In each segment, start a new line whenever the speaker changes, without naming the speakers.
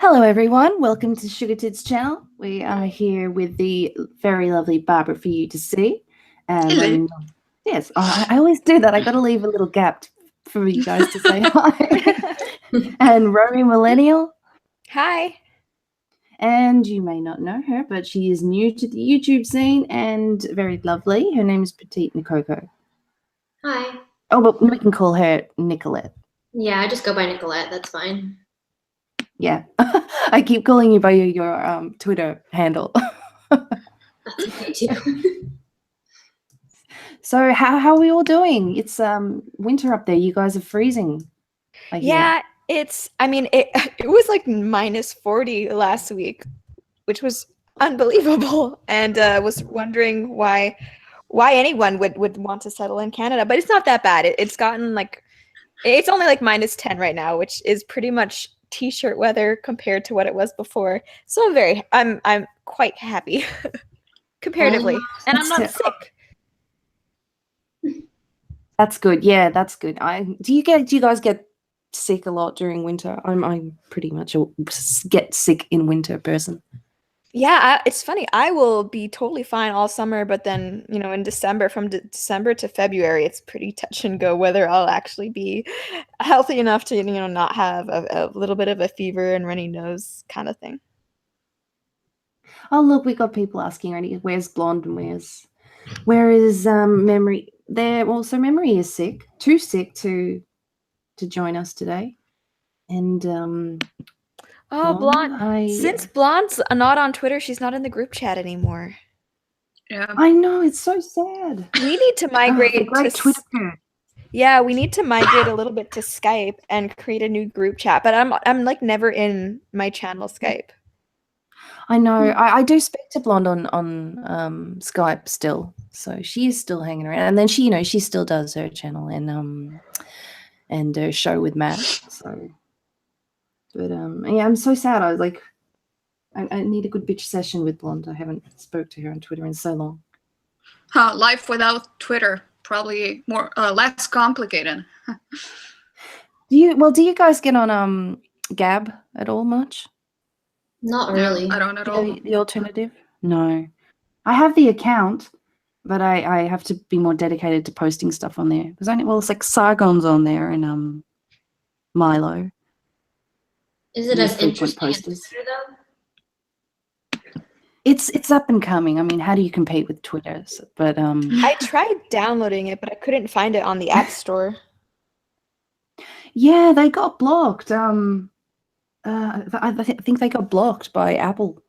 Hello everyone, welcome to Sugar.T's channel. We are here with the very lovely Barbara4u2c. And yes, I always do that. I got to leave a little gap for you guys to say hi. And Millennial.
Hi.
And you may not know her, but she is new to the YouTube scene and very lovely. Her name is Petite Nicoco.
Hi.
Oh, but we can call her Nicolette.
Yeah, I just go by Nicolette. That's fine.
Yeah, I keep calling you by your Twitter handle.
That's okay too.
So how are we all doing? It's winter up there. You guys are freezing.
Yeah, it was like -40 last week, which was unbelievable, and was wondering why anyone would want to settle in Canada, but it's not that bad. It's gotten like, it's only like -10 right now, which is pretty much t-shirt weather compared to what it was before. So I'm quite happy comparatively, and I'm not sick.
That's good. Yeah, that's good. Do you guys get sick a lot during winter? I'm pretty much a get sick in winter person.
Yeah, it's funny. I will be totally fine all summer, but then, in December, from December to February, it's pretty touch and go whether I'll actually be healthy enough to, not have a little bit of a fever and runny nose kind of thing.
Oh, look, we got people asking already, where's Blonde and where is Memory? There, well, so Memory is sick, too sick to join us today. And
oh, Blonde. Since Blonde's not on Twitter, she's not in the group chat anymore.
Yeah, I know, it's so sad.
We need to migrate
to Twitter.
Yeah, we need to migrate a little bit to Skype and create a new group chat. But I'm like never in my channel Skype.
I know. I do speak to Blonde on Skype still, so she is still hanging around. And then she still does her channel and her show with Matt. So, but yeah, I'm so sad. I was like, I need a good bitch session with Blonde. I haven't spoke to her on Twitter in so long.
Life without Twitter probably less complicated.
Do you guys get on Gab at all much?
Not really.
No, I don't at all.
The alternative? No. I have the account, but I have to be more dedicated to posting stuff on there. Because it's like Sargon's on there and Milo.
Is it as interesting as Twitter though?
It's up and coming. I mean, how do you compete with Twitter? But
I tried downloading it, but I couldn't find it on the App Store.
Yeah, they got blocked. I think they got blocked by Apple.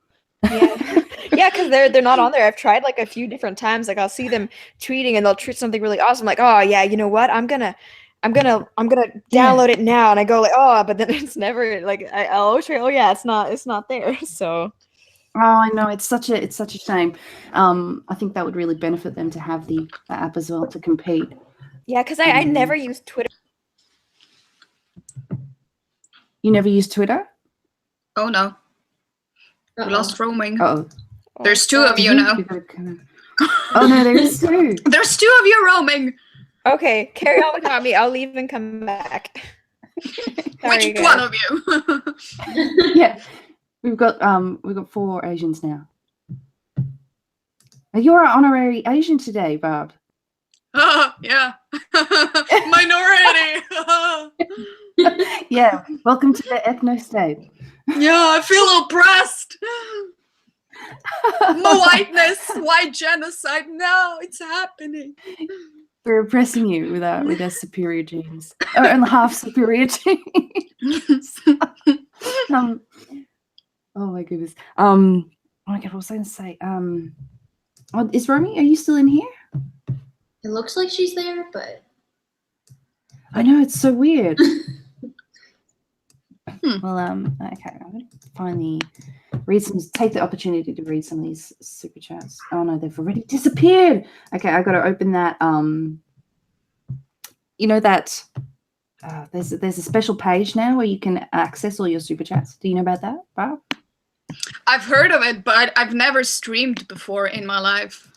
Yeah, because they're not on there. I've tried like a few different times. Like I'll see them tweeting and they'll tweet something really awesome. Like, oh yeah, you know what? I'm gonna download it now. And I go like, oh, but then it's never like I'll always try. Oh yeah, it's not there. So.
Oh, I know, it's such a shame. I think that would really benefit them to have the app as well to compete.
Yeah, because I never used Twitter.
You never use Twitter?
Oh no. We lost roaming.
Oh.
There's two of you now.
Oh no, there's two.
There's two of you roaming.
Okay, carry on without me. I'll leave and come back.
Which one of you?
Yeah. We've got 4 Asians now. You're an honorary Asian today, Barb.
Yeah. Minority.
Yeah, welcome to the ethno state.
Yeah, I feel oppressed. White genocide. No, it's happening.
We're oppressing you with our superior genes, and half superior genes. Oh my goodness. Oh my god, what was I going to say? Is Romy? Are you still in here?
It looks like she's there, but
I know, it's so weird. Well, okay, I'm going to finally take the opportunity to read some of these super chats. Oh no, they've already disappeared. Okay, I got to open that. You know that there's a special page now where you can access all your super chats. Do you know about that, Barb?
I've heard of it, but I've never streamed before in my life.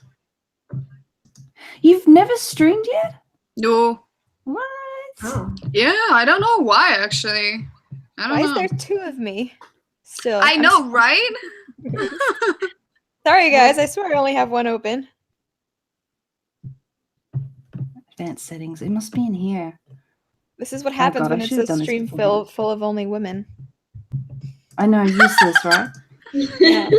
You've never streamed yet?
No.
What?
Oh.
Yeah, I don't know why actually. I don't know.
Why is there 2 of me? Still,
I know, right?
Sorry, guys. I swear I only have one open.
Advanced settings. It must be in here.
This is what happens
God, I
when it's
should have
a
done this
stream
beforehand.
full of only women.
I know, useless, right?
Yeah.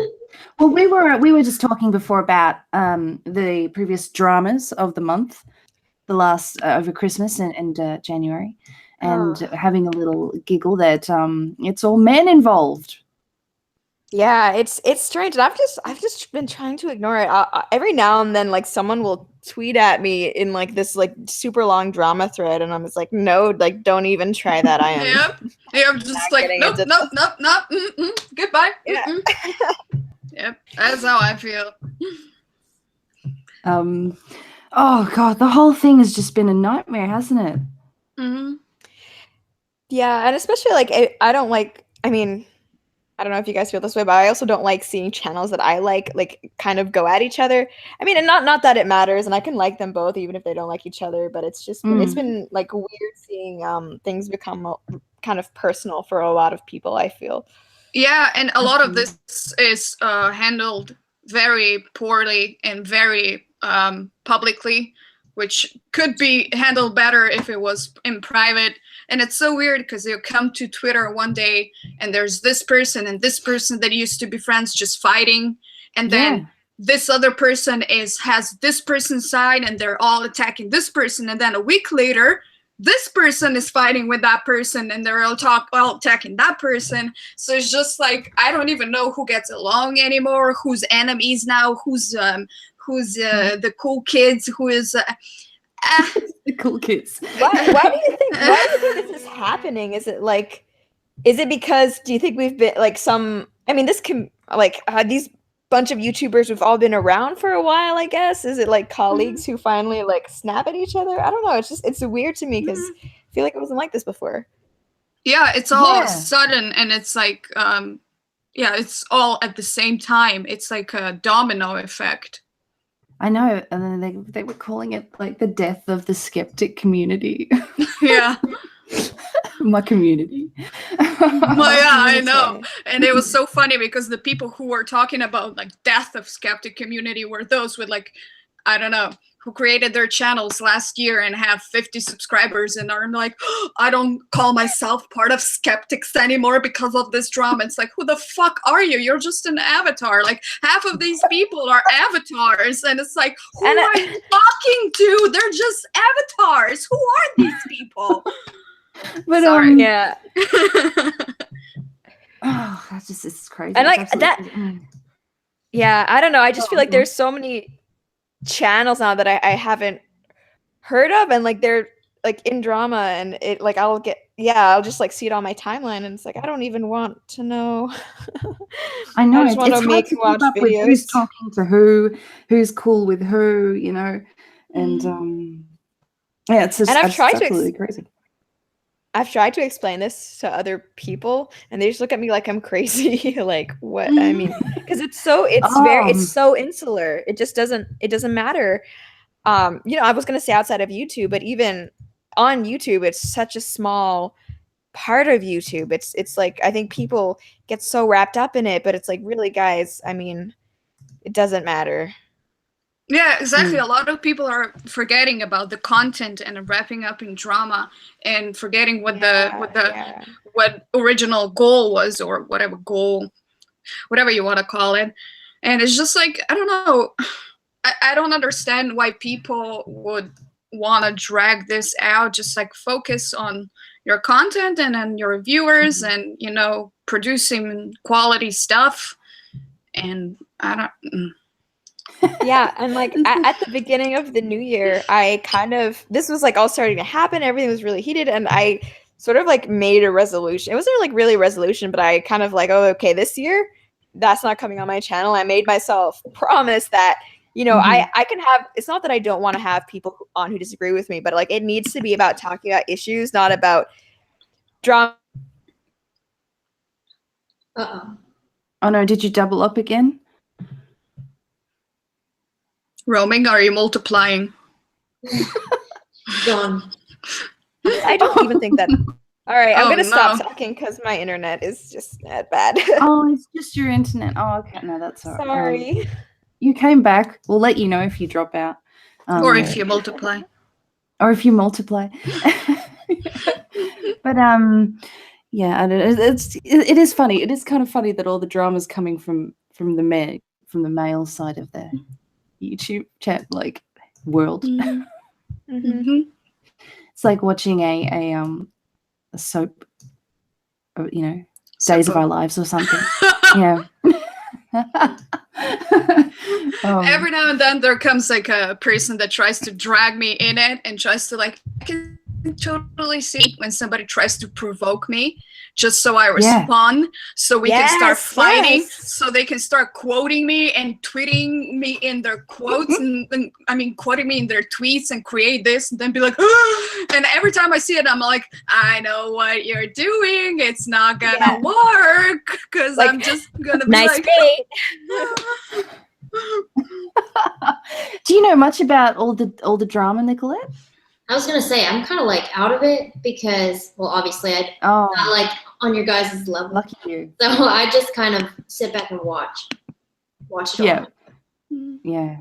Well, we were just talking before about the previous dramas of the month, the last over Christmas and January, and having a little giggle that it's all men involved.
Yeah, it's strange. And I've just been trying to ignore it. Every now and then, like someone will tweet at me in like this like super long drama thread, and I'm just like, no, like don't even try that. I am.
Yep. Just like nope. Goodbye.
Yeah.
Yep. That's how I feel.
Oh God, the whole thing has just been a nightmare, hasn't it?
Mm-hmm.
Yeah, and especially like I don't like. I mean, I don't know if you guys feel this way, but I also don't like seeing channels that I like kind of go at each other. I mean, and not that it matters, and I can like them both even if they don't like each other. But it's just it's been like weird seeing things become kind of personal for a lot of people, I feel.
Yeah, and a lot of this is handled very poorly and very publicly, which could be handled better if it was in private. And it's so weird because you come to Twitter one day and there's this person and this person that used to be friends just fighting, and then this other person has this person's side and they're all attacking this person, and then a week later this person is fighting with that person and they're all attacking that person. So it's just like I don't even know who gets along anymore, who's enemies now, who's the cool kids, who is
the cool kids.
Why do you think this is happening? Is it because do you think we've been like this can like these bunch of YouTubers who've all been around for a while, I guess? Is it like colleagues who finally like snap at each other? I don't know. It's weird to me because I feel like it wasn't like this before.
Yeah, it's all sudden, and it's like it's all at the same time. It's like a domino effect.
I know, and then they were calling it like the death of the skeptic community.
Yeah.
My community.
I know. And it was so funny because the people who were talking about like death of skeptic community were those with like, I don't know, who created their channels last year and have 50 subscribers and are like, I don't call myself part of skeptics anymore because of this drama. It's like, who the fuck are you? You're just an avatar. Like half of these people are avatars. And it's like, who are you talking to? They're just avatars. Who are these people?
But
sorry.
Yeah.
Oh, that's just it's crazy.
And like
that.
Yeah, I don't know. I just feel like there's so many channels now that I haven't heard of, and like they're like in drama, and it like I'll just like see it on my timeline, and it's like I don't even want to know.
I know,
I just want to make
keep
watch
up with
videos.
who's talking to who's cool with who, you know, and it's just absolutely crazy.
I've tried to explain this to other people, and they just look at me like I'm crazy. Like what? I mean, because it's so insular. It just doesn't matter. I was gonna say outside of YouTube, but even on YouTube, it's such a small part of YouTube. It's like I think people get so wrapped up in it, but it's like really, guys. I mean, it doesn't matter.
Yeah, exactly. A lot of people are forgetting about the content and wrapping up in drama and forgetting what what original goal was, or whatever you want to call it. And it's just like, I don't know. I don't understand why people would want to drag this out. Just like focus on your content and then your viewers and, producing quality stuff. And I don't...
Yeah, and like at the beginning of the new year, this was like all starting to happen. Everything was really heated, and I sort of like made a resolution. It wasn't like really a resolution, but I kind of like, oh, okay, this year that's not coming on my channel. I made myself promise that, I can have, it's not that I don't want to have people on who disagree with me, but like it needs to be about talking about issues, not about drama.
Uh-oh.
Oh no, did you double up again?
Roaming, are you multiplying?
Gone.
I don't even think that All right, I'm
Oh,
gonna stop
no.
talking because my internet is just that bad.
Oh, it's just your internet. Oh, okay. No, that's all right.
Sorry.
You came back. We'll let you know if you drop out.
Or if you multiply.
Or if you multiply. But yeah, I don't know. It is funny. It is kind of funny that all the drama's coming from the male side of the YouTube chat world. It's like watching a soap, Days of Our Lives or something. Yeah.
Every now and then there comes like a person that tries to drag me in it and tries to I can totally see when somebody tries to provoke me just so I respond, so we can start fighting, so they can start quoting me and tweeting me in their quotes and quoting me in their tweets and create this and then be like, oh! And every time I see it, I'm like, I know what you're doing. It's not gonna work because I'm just gonna be
nice bait.
Do you know much about all the drama, Nicolette?
I was gonna say I'm kind of out of it because, well, obviously I'm not on your guys' level.
Lucky you.
So I just kind of sit back and watch it all.
Yeah.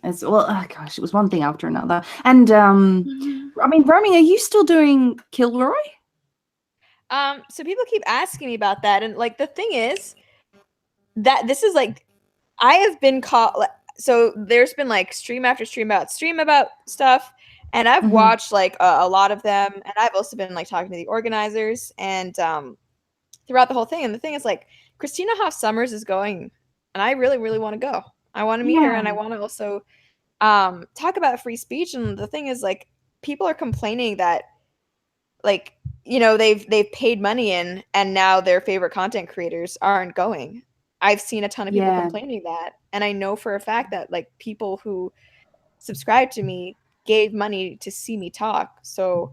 It's gosh, it was one thing after another. And Romy, are you still doing Kilroy?
So people keep asking me about that, and the thing is that this is I have been caught. So there's been stream after stream about stuff. And I've watched a lot of them, and I've also been talking to the organizers and throughout the whole thing. And the thing is Christina Hoff Sommers is going, and I really, really want to go. I want to meet her, and I want to also talk about free speech. And the thing is people are complaining that they've paid money in, and now their favorite content creators aren't going. I've seen a ton of people complaining that, and I know for a fact that people who subscribe to me gave money to see me talk. So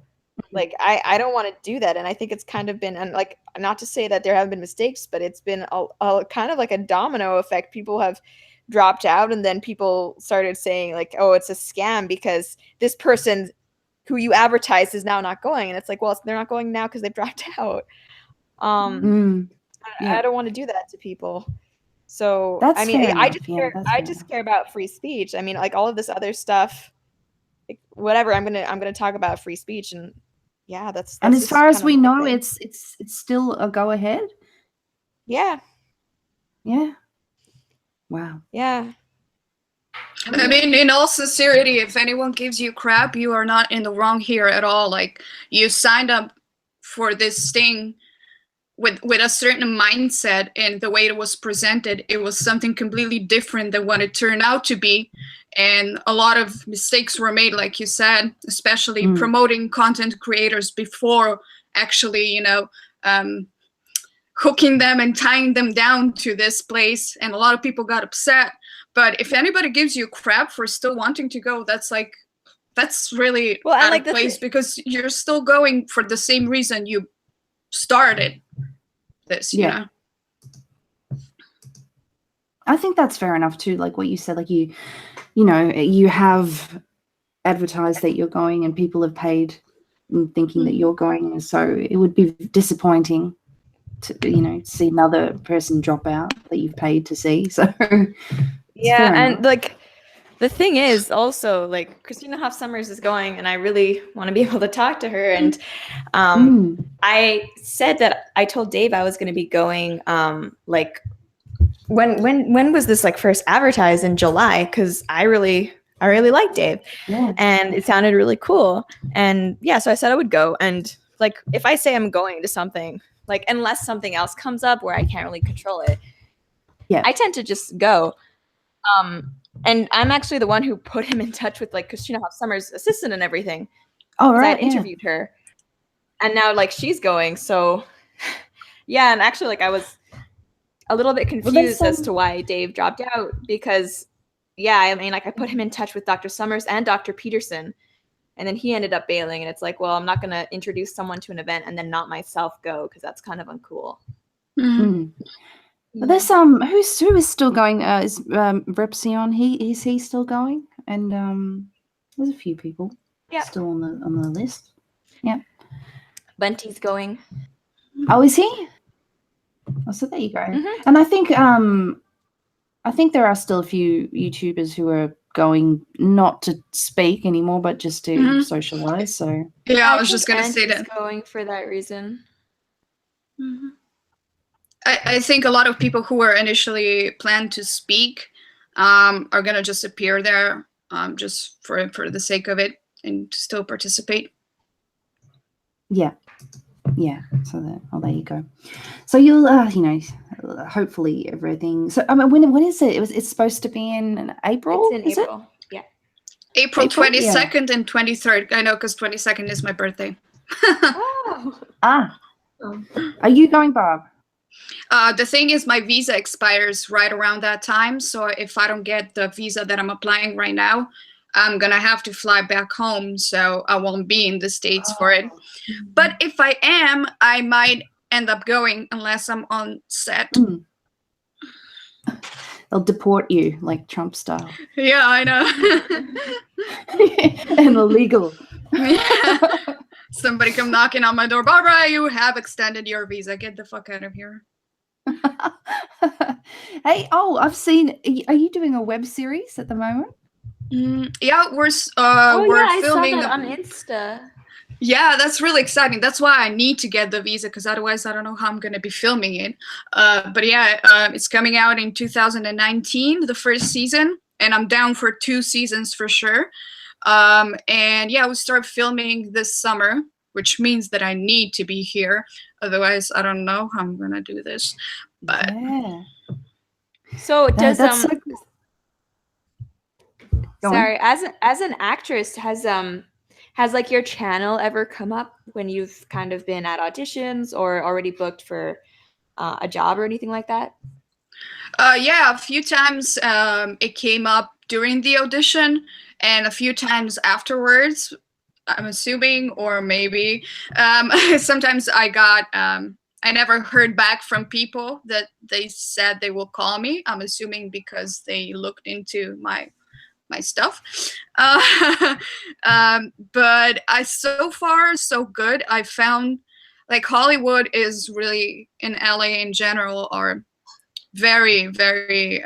I don't want to do that. And I think it's kind of been, and not to say that there haven't been mistakes, but it's been a kind of a domino effect. People have dropped out, and then people started saying oh, it's a scam because this person who you advertised is now not going. And it's well, they're not going now because they've dropped out. I don't want to do that to people. So
that's
I just care about free speech. All of this other stuff, whatever. I'm gonna talk about free speech, and that's
and as far as we know, it's still a go ahead.
Yeah.
Wow.
Yeah.
In all sincerity, if anyone gives you crap, you are not in the wrong here at all. You signed up for this thing with a certain mindset, and the way it was presented, it was something completely different than what it turned out to be. And a lot of mistakes were made, like you said, especially promoting content creators before actually, hooking them and tying them down to this place. And a lot of people got upset. But if anybody gives you crap for still wanting to go, that's really out of place, because you're still going for the same reason you started this. You know?
I think that's fair enough too. Like what you said, you have advertised that you're going, and people have paid thinking that you're going, so it would be disappointing to see another person drop out that you've paid to see. So
and the thing is also Christina Hoff Sommers is going, and I really want to be able to talk to her. And I said that I told Dave I was going to be going when was this first advertised? In July, because I really liked Dave, and it sounded really cool. And so I said I would go. And if I say I'm going to something, unless something else comes up where I can't really control it, I tend to just go. And I'm actually the one who put him in touch with Christina Hoff Sommers' assistant and everything.
Oh, right.
I interviewed her, and now she's going. So and actually I was a little bit confused as to why Dave dropped out, because I put him in touch with Dr. Sommers and Dr. Peterson, and then he ended up bailing. And it's well, I'm not going to introduce someone to an event and then not myself go, because that's kind of uncool.
But there's who is still going? Is Repsion? Is he still going? And there's a few people still on the list. Yeah.
Bunty's going.
Oh, is he? Oh, so there you go.
Mm-hmm.
And I think there are still a few YouTubers who are going not to speak anymore, but just to socialize. So
yeah, I was just gonna say that.
Going for that reason.
Mm-hmm. I think a lot of people who were initially planned to speak are gonna just appear there just for the sake of it and still participate.
Yeah. So there you go. So you'll, hopefully everything. So I mean, when is it? It's supposed to be in April.
It's in April. Yeah.
April 22nd and 23rd. I know, because 22nd is my birthday.
Oh.
Are you going, Barb?
The thing is, my visa expires right around that time. So if I don't get the visa that I'm applying right now, I'm going to have to fly back home. So I won't be in the States for it. But if I am, I might end up going unless I'm on set.
They'll deport you like Trump style.
Yeah, I know.
And illegal.
Somebody come knocking on my door. Barbara, you have extended your visa. Get the fuck out of here.
Hey, I've seen. Are you doing a web series at the moment?
Yeah, we're filming.
I saw that on Insta.
Yeah, that's really exciting. That's why I need to get the visa, because otherwise I don't know how I'm going to be filming it. But yeah, it's coming out in 2019, the first season, and I'm down for 2 seasons for sure. And yeah, we start filming this summer, which means that I need to be here. Otherwise, I don't know how I'm going to do this. But
yeah.
So does
that's so cool.
Sorry, as an actress, has like your channel ever come up when you've kind of been at auditions or already booked for a job or anything like that?
Yeah, a few times it came up during the audition, and a few times afterwards, I'm assuming, or maybe. Sometimes I got, I never heard back from people that they said they will call me. I'm assuming because they looked into my stuff. But so far so good. I found like Hollywood is really, in LA in general, are very, very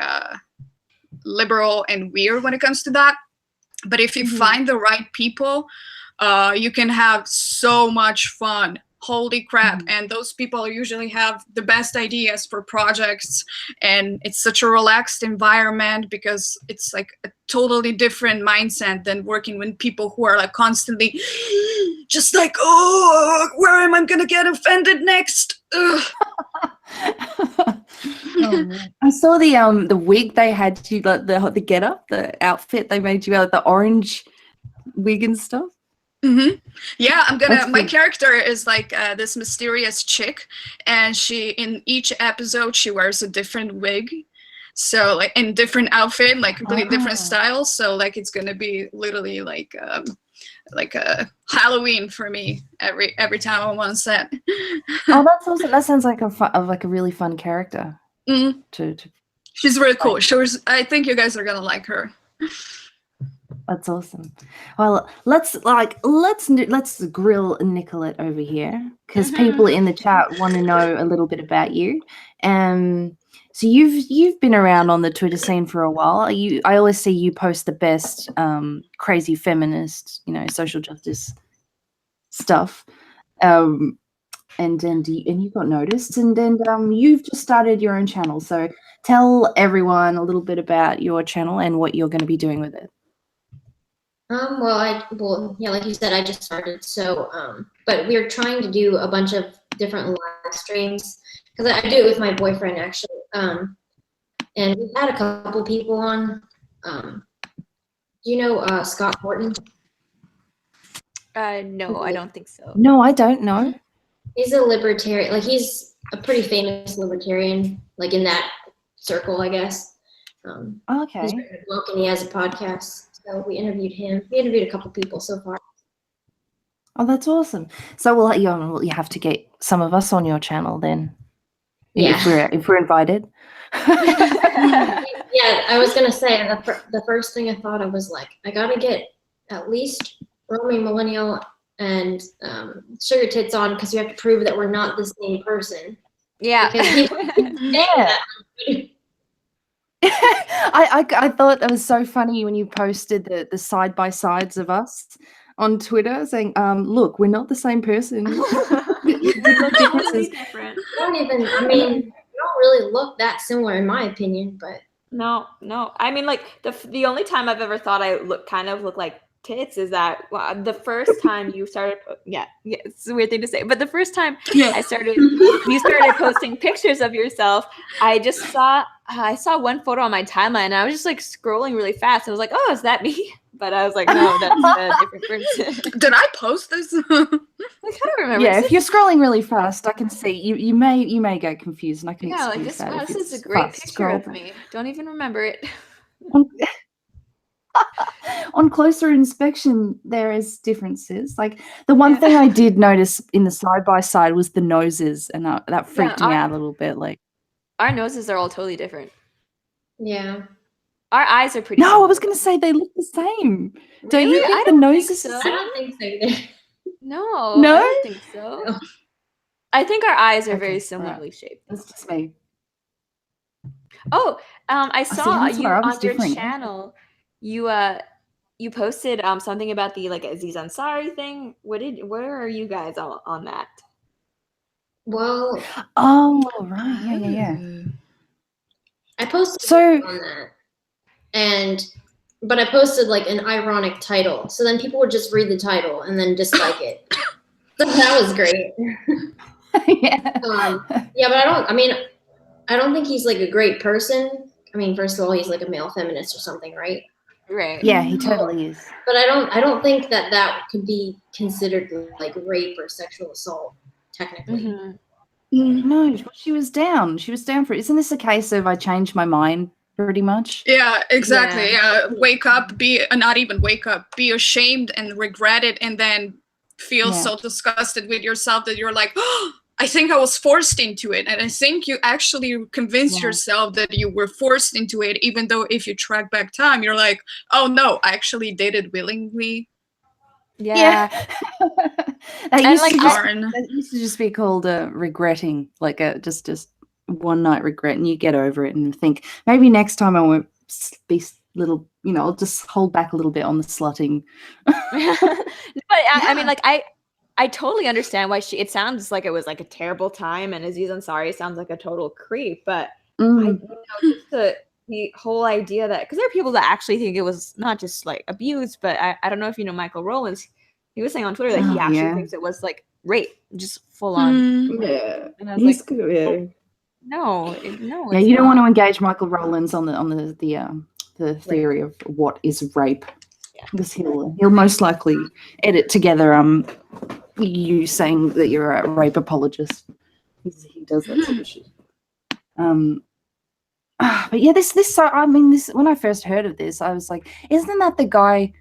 liberal and weird when it comes to that. But if you find the right people, you can have so much fun. Holy crap. And those people usually have the best ideas for projects, and it's such a relaxed environment because it's like a totally different mindset than working with people who are like constantly just like, oh, where am I gonna get offended next?
I saw the wig they had you, like the get up, the outfit they made you out, the orange wig and stuff.
Yeah, my character is like this mysterious chick, and she, in each episode, she wears a different wig. So like in different outfit, like completely different styles. So like it's gonna be literally like a Halloween for me every time I'm on set.
Oh, that's awesome. That sounds like a really fun character.
She's really cool. I think you guys are gonna like her.
That's awesome. Well, let's grill Nicolette over here, because people in the chat want to know a little bit about you. So you've been around on the Twitter scene for a while. I always see you post the best crazy feminist, social justice stuff. And you got noticed, and then you've just started your own channel. So tell everyone a little bit about your channel and what you're going to be doing with it.
Well, yeah, like you said, I just started. So, but we're trying to do a bunch of different live streams, because I do it with my boyfriend actually. And we've had a couple people on. Do you know Scott Horton?
No, I don't think so.
No, I don't know.
He's a libertarian. Like, he's a pretty famous libertarian, like in that circle, I guess.
Okay.
He's written a book and he has a podcast. So we interviewed him. We interviewed a couple people so far.
Oh, that's awesome. So you have to get some of us on your channel then.
Yeah.
If we're invited.
Yeah, I was gonna say the first thing I thought of was like, I gotta get at least Romy, Millennial, and sugar tits on because we have to prove that we're not the same person.
Yeah.
Yeah. I thought it was so funny when you posted the side by sides of us on Twitter saying, look, we're not the same person. We've got differences.
Different.
I mean, we don't really look that similar in my opinion, but
No. I mean, like the only time I've ever thought I look like tits is that the first time you started. Yeah, it's a weird thing to say, but the first time you started posting pictures of yourself, I saw one photo on my timeline, and I was just like scrolling really fast. I was like, oh, is that me? But I was like, no, that's a different person.
Did I post this?
I don't remember.
Yeah, if you're scrolling really fast, I can see you may get confused, and I can
like
excuse that.
this is a great picture of me. Don't even remember it.
On closer inspection, there is differences. Like the one thing I did notice in the side by side was the noses, and that freaked me out a little bit. Like
our noses are all totally different.
yeah.
Our eyes are pretty.
No,
similar.
I was going to say they look the same.
Really?
Don't you think the noses?
So.
I don't think so either.
No,
No?
I don't think so.
No.
I think our eyes are
Okay,
very similarly shaped.
That's just me.
Oh, I saw you on your
different.
channel. You posted something about the like Aziz Ansari thing. Where are you guys on that?
Well,
Oh, right. Yeah.
I posted
So-
on that, but I posted like an ironic title, so then people would just read the title and then dislike it. So that was great.
Yeah.
Yeah, but I don't think he's like a great person. I mean, first of all, he's like a male feminist or something, right?
Right.
Yeah, he totally is.
But I don't think that could be considered like rape or sexual assault, technically.
Mm-hmm.
No, she was down. She was down for it. Isn't this a case of I changed my mind pretty much?
Yeah, exactly. Yeah. Wake up, not even wake up, be ashamed and regret it, and then feel so disgusted with yourself that you're like, oh, I think I was forced into it. And I think you actually convinced yourself that you were forced into it, even though if you track back time, you're like, oh no, I actually did it willingly.
Yeah.
That
And
used to just be called regretting, like just one night regret, and you get over it and think maybe next time I won't be little, I'll just hold back a little bit on the slutting.
But I mean, like I totally understand why it sounds like it was like a terrible time, and Aziz Ansari sounds like a total creep, but just the whole idea that, because there are people that actually think it was not just like abuse, but I don't know if you know Michael Rowlands. He was saying on Twitter that he actually thinks it was like rape, just full on.
Yeah,
and I was like,
yeah.
No.
Yeah, you don't want to engage Michael Rowlands on the theory of what is rape, because he'll most likely edit together you saying that you're a rape apologist. He does that sort of shit. But yeah, this when I first heard of this, I was like, isn't that the guy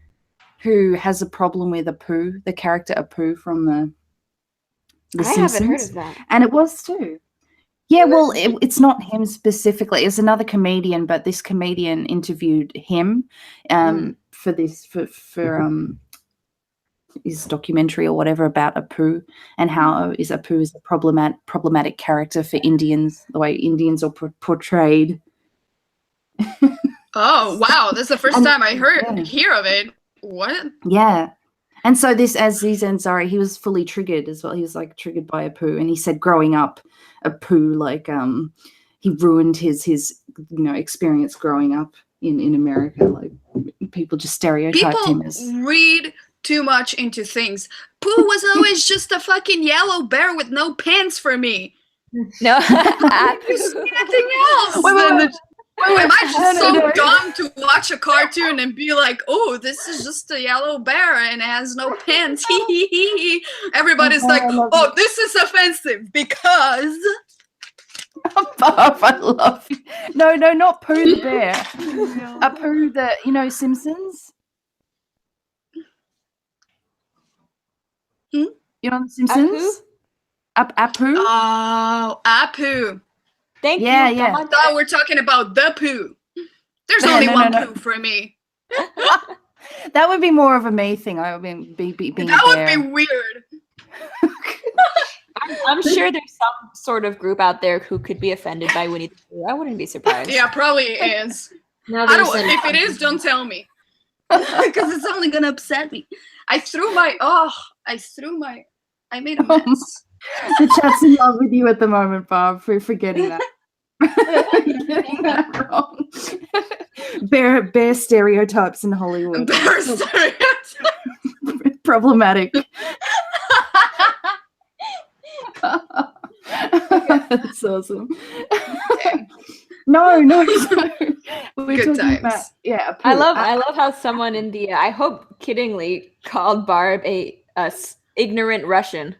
who has a problem with Apu, the character Apu from the Simpsons?
Haven't heard of that.
And it was too. Yeah, well, it's not him specifically. It's another comedian, but this comedian interviewed him for his documentary or whatever about Apu, and how Apu is a problematic character for Indians, the way Indians are portrayed.
Oh wow, that's the first time I hear of it. What?
Yeah. And so this Aziz Ansari, he was fully triggered as well. He was like triggered by Apu, and he said growing up, Apu, like he ruined his experience growing up in America. Like people just stereotyped him as
read too much into things. Pooh was always just a fucking yellow bear with no pants for me.
No.
Nothing else. Am I just so dumb to watch a cartoon and be like, oh, this is just a yellow bear and it has no pants? Everybody's like, oh, this is offensive because...
Bob, I love you. No, not Pooh the bear. Pooh the, Simpsons? You know the Simpsons? Apu?
Oh, Apu.
Thank you.
Yeah.
I thought we're talking about the Pooh. There's only one Pooh for me.
That would be more of a me thing. I would be being
That
a
would
bear.
be weird.
I'm sure there's some sort of group out there who could be offended by Winnie the Pooh. I wouldn't be surprised.
Yeah, probably is.
Now
I
they
don't.
said
If it is, don't tell me, because it's only gonna upset me. I made a mess.
The chat's in love with you at the moment, Barb, for getting that. Getting that wrong. Bear stereotypes in Hollywood.
Bear stereotypes.
Problematic. That's awesome. No. We're
Good
talking about
times.
I love how someone in the I hope kiddingly called Barb a ignorant Russian.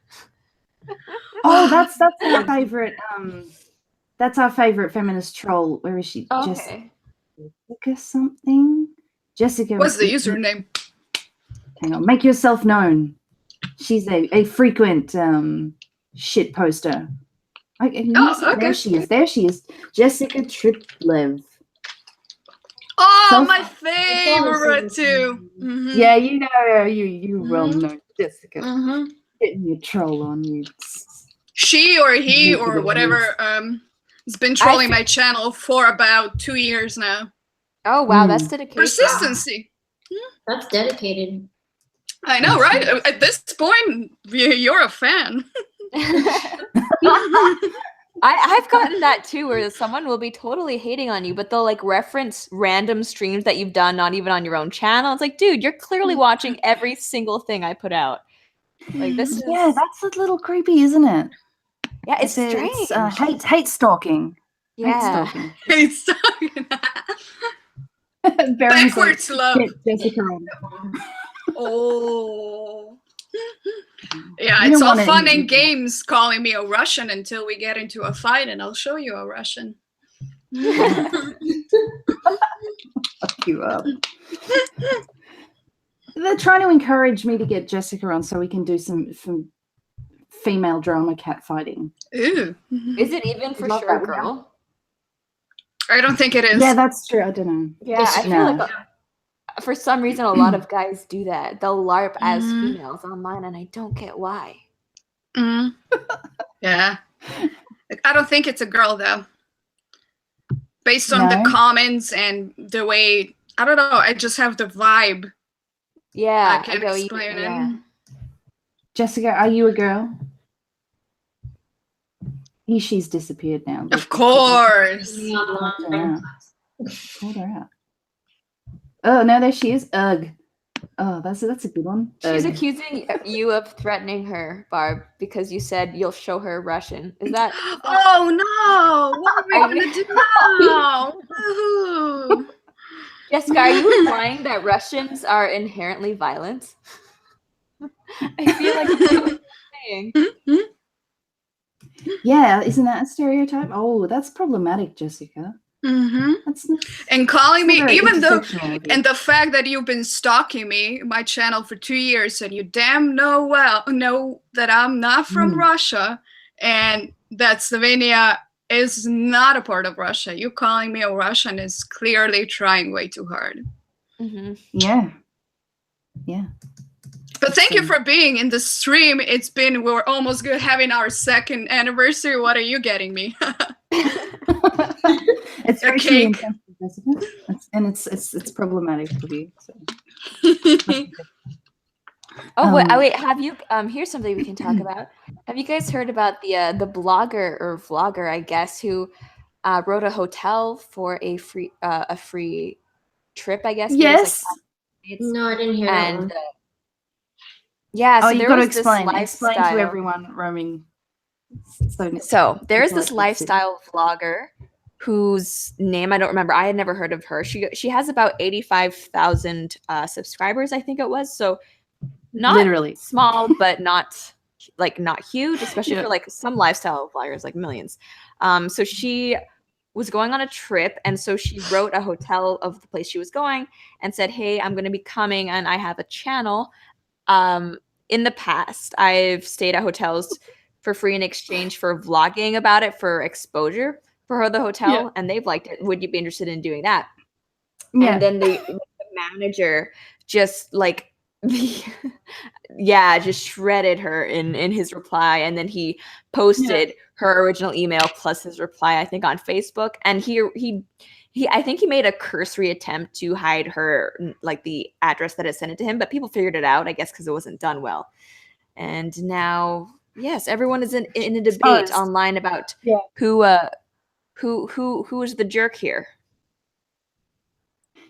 Oh, that's our favorite. That's our favorite feminist troll. Where is she?
Okay.
Jessica something. Jessica.
What's the username?
Hang on. Make yourself known. She's a frequent shit poster.
Okay.
There she is. Jessica Triplev.
Oh, my favorite too. Mm-hmm.
Yeah, you know her. You well know Jessica.
Mm-hmm.
Getting your troll on you.
She or he or whatever has been trolling my channel for about 2 years now.
Oh wow, that's dedication.
Persistency.
That's dedicated.
I know, right? At this point, you're a fan.
I've gotten that too, where someone will be totally hating on you, but they'll like reference random streams that you've done, not even on your own channel. It's like, dude, you're clearly watching every single thing I put out. Like this is
that's a little creepy, isn't it?
Yeah, it's strange.
It's hate stalking.
Yeah.
Hate stalking.
It's backwards love.
Get Jessica on.
Oh. Yeah, it's all fun and games calling me a Russian until we get into a fight, and I'll show you a Russian.
Fuck you up. They're trying to encourage me to get Jessica on so we can do some female drama cat fighting.
Ooh.
Is it even for sure, girl?
I don't think it is.
Yeah, that's true. I don't know.
Yeah, I feel like for some reason a lot of guys do that. They'll LARP as females online, and I don't get why.
Yeah. I don't think it's a girl though. Based on the comments and the way, I don't know, I just have the vibe.
Yeah,
I can't explain it.
Yeah.
Jessica, are you a girl? She's disappeared now.
Of course.
Hold her out. Oh no, there she is. Ugh. Oh, that's a good one.
She's accusing you of threatening her, Barb, because you said you'll show her Russian. Is that?
Oh no! What are we gonna do now? Woohoo.
Jessica, are you implying that Russians are inherently violent? I feel like that's what you're saying.
Yeah, isn't that a stereotype? Oh, that's problematic, Jessica. That's not,
and calling me, even though, and the fact that you've been stalking me, my channel for 2 years, and you damn know that I'm not from Russia, and that Slovenia is not a part of Russia. You calling me a Russian is clearly trying way too hard.
Yeah.
But thank you for being in the stream. We're almost good having our 2nd anniversary. What are you getting me?
It's
a cake.
And it's problematic for you. So.
Wait, have you here's something we can talk about. Have you guys heard about the blogger or vlogger, I guess, who wrote a hotel for a free trip, I guess?
Yes.
No, I didn't hear that one.
Yeah, so
you've got to explain to everyone roaming.
So there's this lifestyle vlogger whose name I don't remember. I had never heard of her. She has about 85,000 subscribers, I think it was. So not literally small, but not huge, especially for like some lifestyle vloggers, like millions. So she was going on a trip, and so she wrote a hotel of the place she was going and said, "Hey, I'm going to be coming, and I have a channel. In the past, I've stayed at hotels for free in exchange for vlogging about it for exposure for the hotel, and they've liked it. Would you be interested in doing that?" And then the manager just like just shredded her in his reply, and then he posted her original email plus his reply, I think, on Facebook, and he I think he made a cursory attempt to hide her, like the address that had sent it to him, but people figured it out, I guess, because it wasn't done well. And now, yes, everyone is in a debate online about who is the jerk here.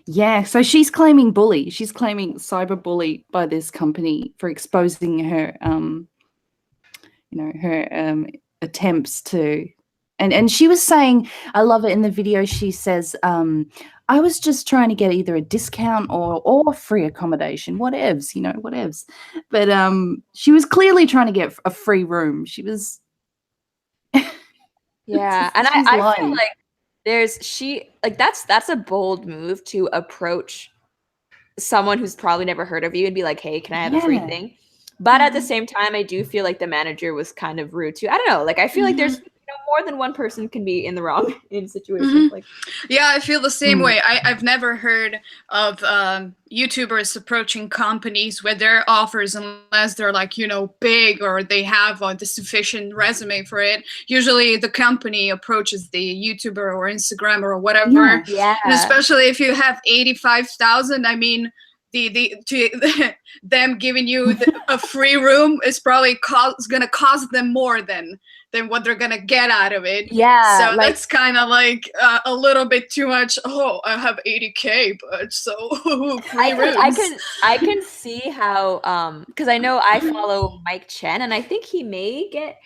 Yeah, so she's claiming bully. She's claiming cyber bully by this company for exposing her, her attempts to, and she was saying, I love it in the video. She says, I was just trying to get either a discount or free accommodation, whatevs, whatevs. But she was clearly trying to get a free room. She was,
yeah, and I feel like. That's a bold move to approach someone who's probably never heard of you and be like, hey, can I have a free thing? But at the same time, I do feel like the manager was kind of rude too. I don't know. Like, I feel like there's more than one person can be in the wrong in situations like.
Yeah, I feel the same way. I've never heard of YouTubers approaching companies with their offers unless they're like, big or they have the sufficient resume for it. Usually the company approaches the YouTuber or Instagram or whatever.
Yeah.
And especially if you have 85,000, I mean, them giving you a free room is probably gonna cost them more than what they're gonna get out of it.
Yeah,
so that's kind of like a little bit too much. Oh, I have 80K, but so free rooms.
I can see how because I know I follow Mike Chen, and I think he may get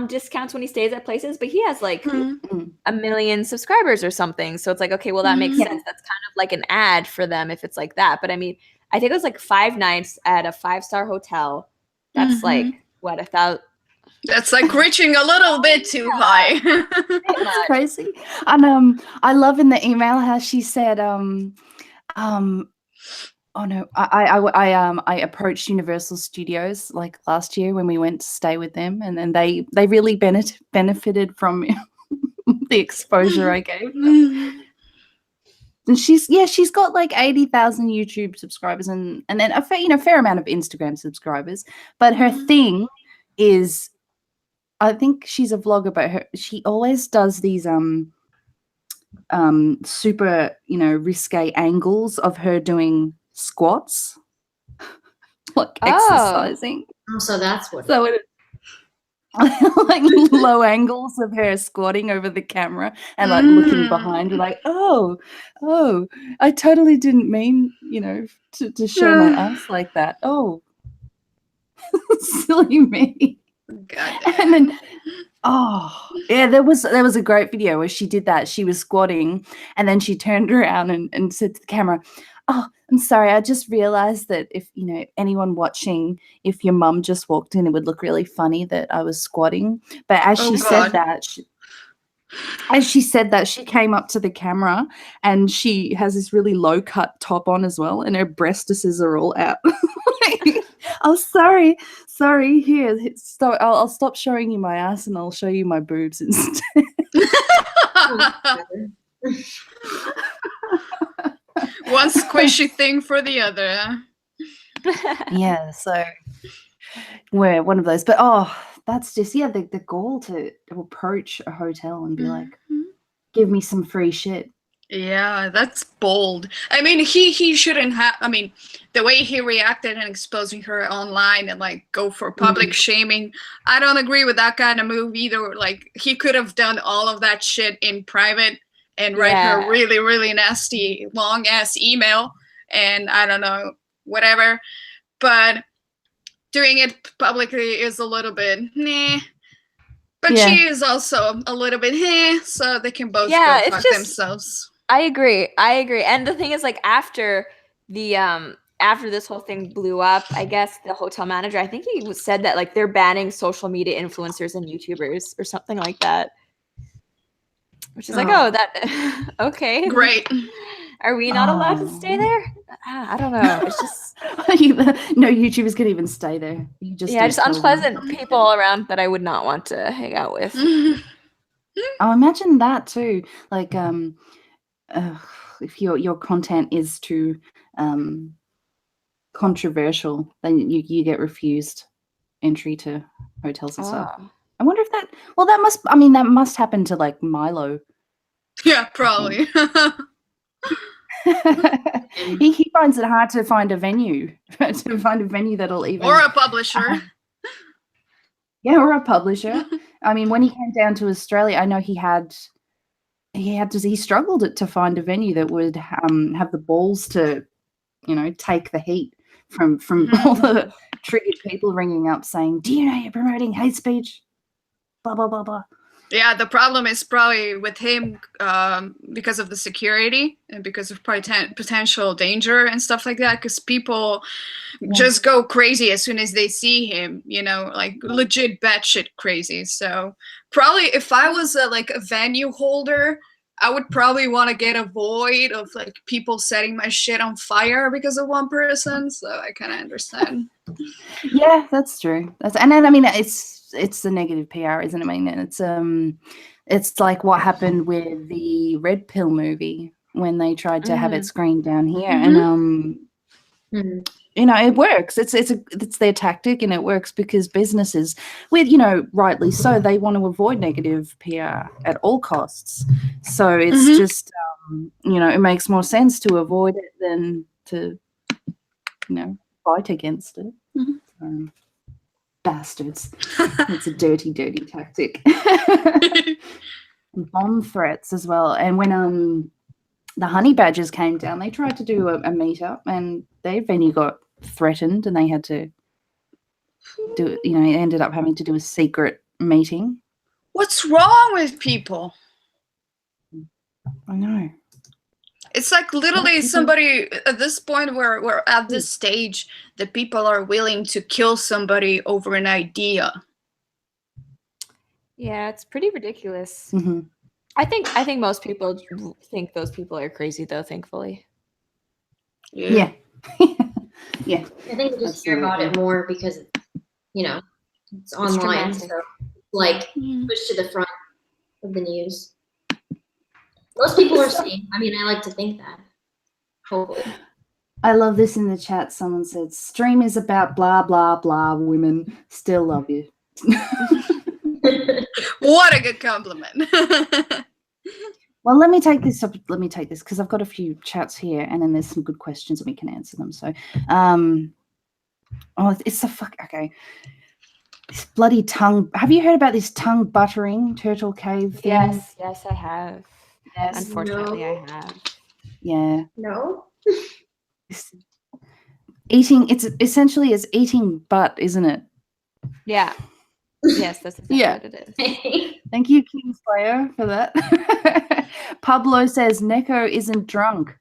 discounts when he stays at places, but he has like 1 million subscribers or something. So it's like, okay, well, that makes sense. That's kind of like an ad for them if it's like that. But I mean, I think it was like 5 nights at a 5-star hotel. That's like what, 1,000.
That's like reaching a little bit too high.
That's crazy. And I love in the email how she said, oh no, I approached Universal Studios like last year when we went to stay with them, and then they really benefited from the exposure I gave them. And she's got like 80,000 YouTube subscribers and then a fair amount of Instagram subscribers, but her thing is, I think she's a vlogger, but she always does these super risque angles of her doing squats, like exercising.
Oh, so that's what.
So it like low angles of her squatting over the camera and like looking behind, like, oh, I totally didn't mean to show my ass like that. Oh, silly me.
God.
And then there was a great video where she did that. She was squatting and then she turned around and said to the camera, oh, I'm sorry, I just realized that if anyone watching, if your mum just walked in, it would look really funny that I was squatting. But as she said that, she came up to the camera and she has this really low cut top on as well, and her breastises are all out. Oh, sorry. Here, I'll stop showing you my ass and I'll show you my boobs instead.
One squishy thing for the other.
Yeah, so we're one of those. But that's just the goal to approach a hotel and be like, give me some free shit.
Yeah, that's bold. I mean, he shouldn't have. I mean, the way he reacted and exposing her online and like go for public shaming, I don't agree with that kind of move either. Like, he could have done all of that shit in private and write her really, really nasty, long ass email, and I don't know, whatever. But doing it publicly is a little bit meh. But she is also a little bit so they can both go fuck themselves.
I agree. And the thing is, like, after this whole thing blew up, I guess the hotel manager, I think he said that like they're banning social media influencers and YouTubers or something like that. Which is like, that okay.
Great.
Are we not allowed to stay there? I don't know. It's just
no YouTubers can even stay there. You just
just unpleasant people around that I would not want to hang out with.
Oh, imagine that too. Like, if your content is to controversial, then you get refused entry to hotels and stuff.
Oh.
I wonder if that must happen to like Milo.
Yeah, probably.
he finds it hard to find a venue that'll even,
Or a publisher.
yeah, or a publisher. I mean, when he came down to Australia, I know he struggled to find a venue that would have the balls to, take the heat from all the triggered people ringing up saying, "Do you know you're promoting hate speech? Blah blah blah blah."
Yeah, the problem is probably with him because of the security and because of potential danger and stuff like that, because people just go crazy as soon as they see him, like legit batshit crazy. So probably if I was a venue holder, I would probably want to get a void of like people setting my shit on fire because of one person. So I kind of understand.
Yeah, that's true. And then I mean it's the negative PR, isn't it? I mean, it's like what happened with the Red Pill movie when they tried to have it screened down here, and it works. It's their tactic, and it works because businesses, with rightly so, they want to avoid negative PR at all costs. So it's just it makes more sense to avoid it than to fight against it. Bastards. It's a dirty tactic. Bomb threats as well. And when the honey badgers came down, they tried to do a meetup, and their venue got threatened, and they had to do it. Ended up having to do a secret meeting.
What's wrong with people?
I know.
It's like literally somebody at this point where we're at this stage that people are willing to kill somebody over an idea.
Yeah, it's pretty ridiculous.
Mm-hmm.
I think most people think those people are crazy, though. Thankfully.
Yeah. Yeah.
I think we just hear about it more because it's online, so pushed to the front of the news. Most people are saying. I mean, I like to think that. Hopefully.
I love this in the chat. Someone said, "Stream is about blah blah blah. Women still love you."
What a good compliment.
Well, let me take this because I've got a few chats here, and then there's some good questions and we can answer them. So, it's the fuck. Okay, this bloody tongue. Have you heard about this tongue buttering turtle cave thing?
Yes, I have.
Yes.
Unfortunately,
No.
I have.
Yeah.
No.
It's essentially eating butt, isn't it?
Yeah. Yes, that's exactly what it is.
Thank you, Kingslayer, for that. Pablo says Neko isn't drunk.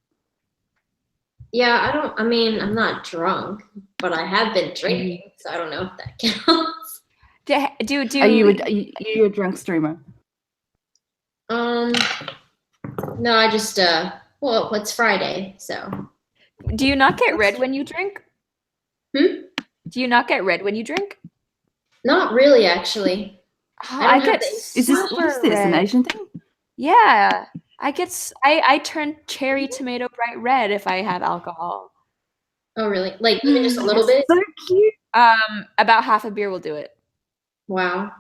Yeah, I'm not drunk, but I have been drinking, so I don't know if that counts.
Are you a drunk streamer?
No, I just it's Friday, so.
Do you not get red when you drink?
Hmm?
Do you not get red when you drink?
Not really, actually.
I get
Is this an Asian thing?
Yeah, I turn cherry tomato bright red if I have alcohol.
Oh, really? Like even just a little bit?
So cute.
About half a beer will do it.
Wow.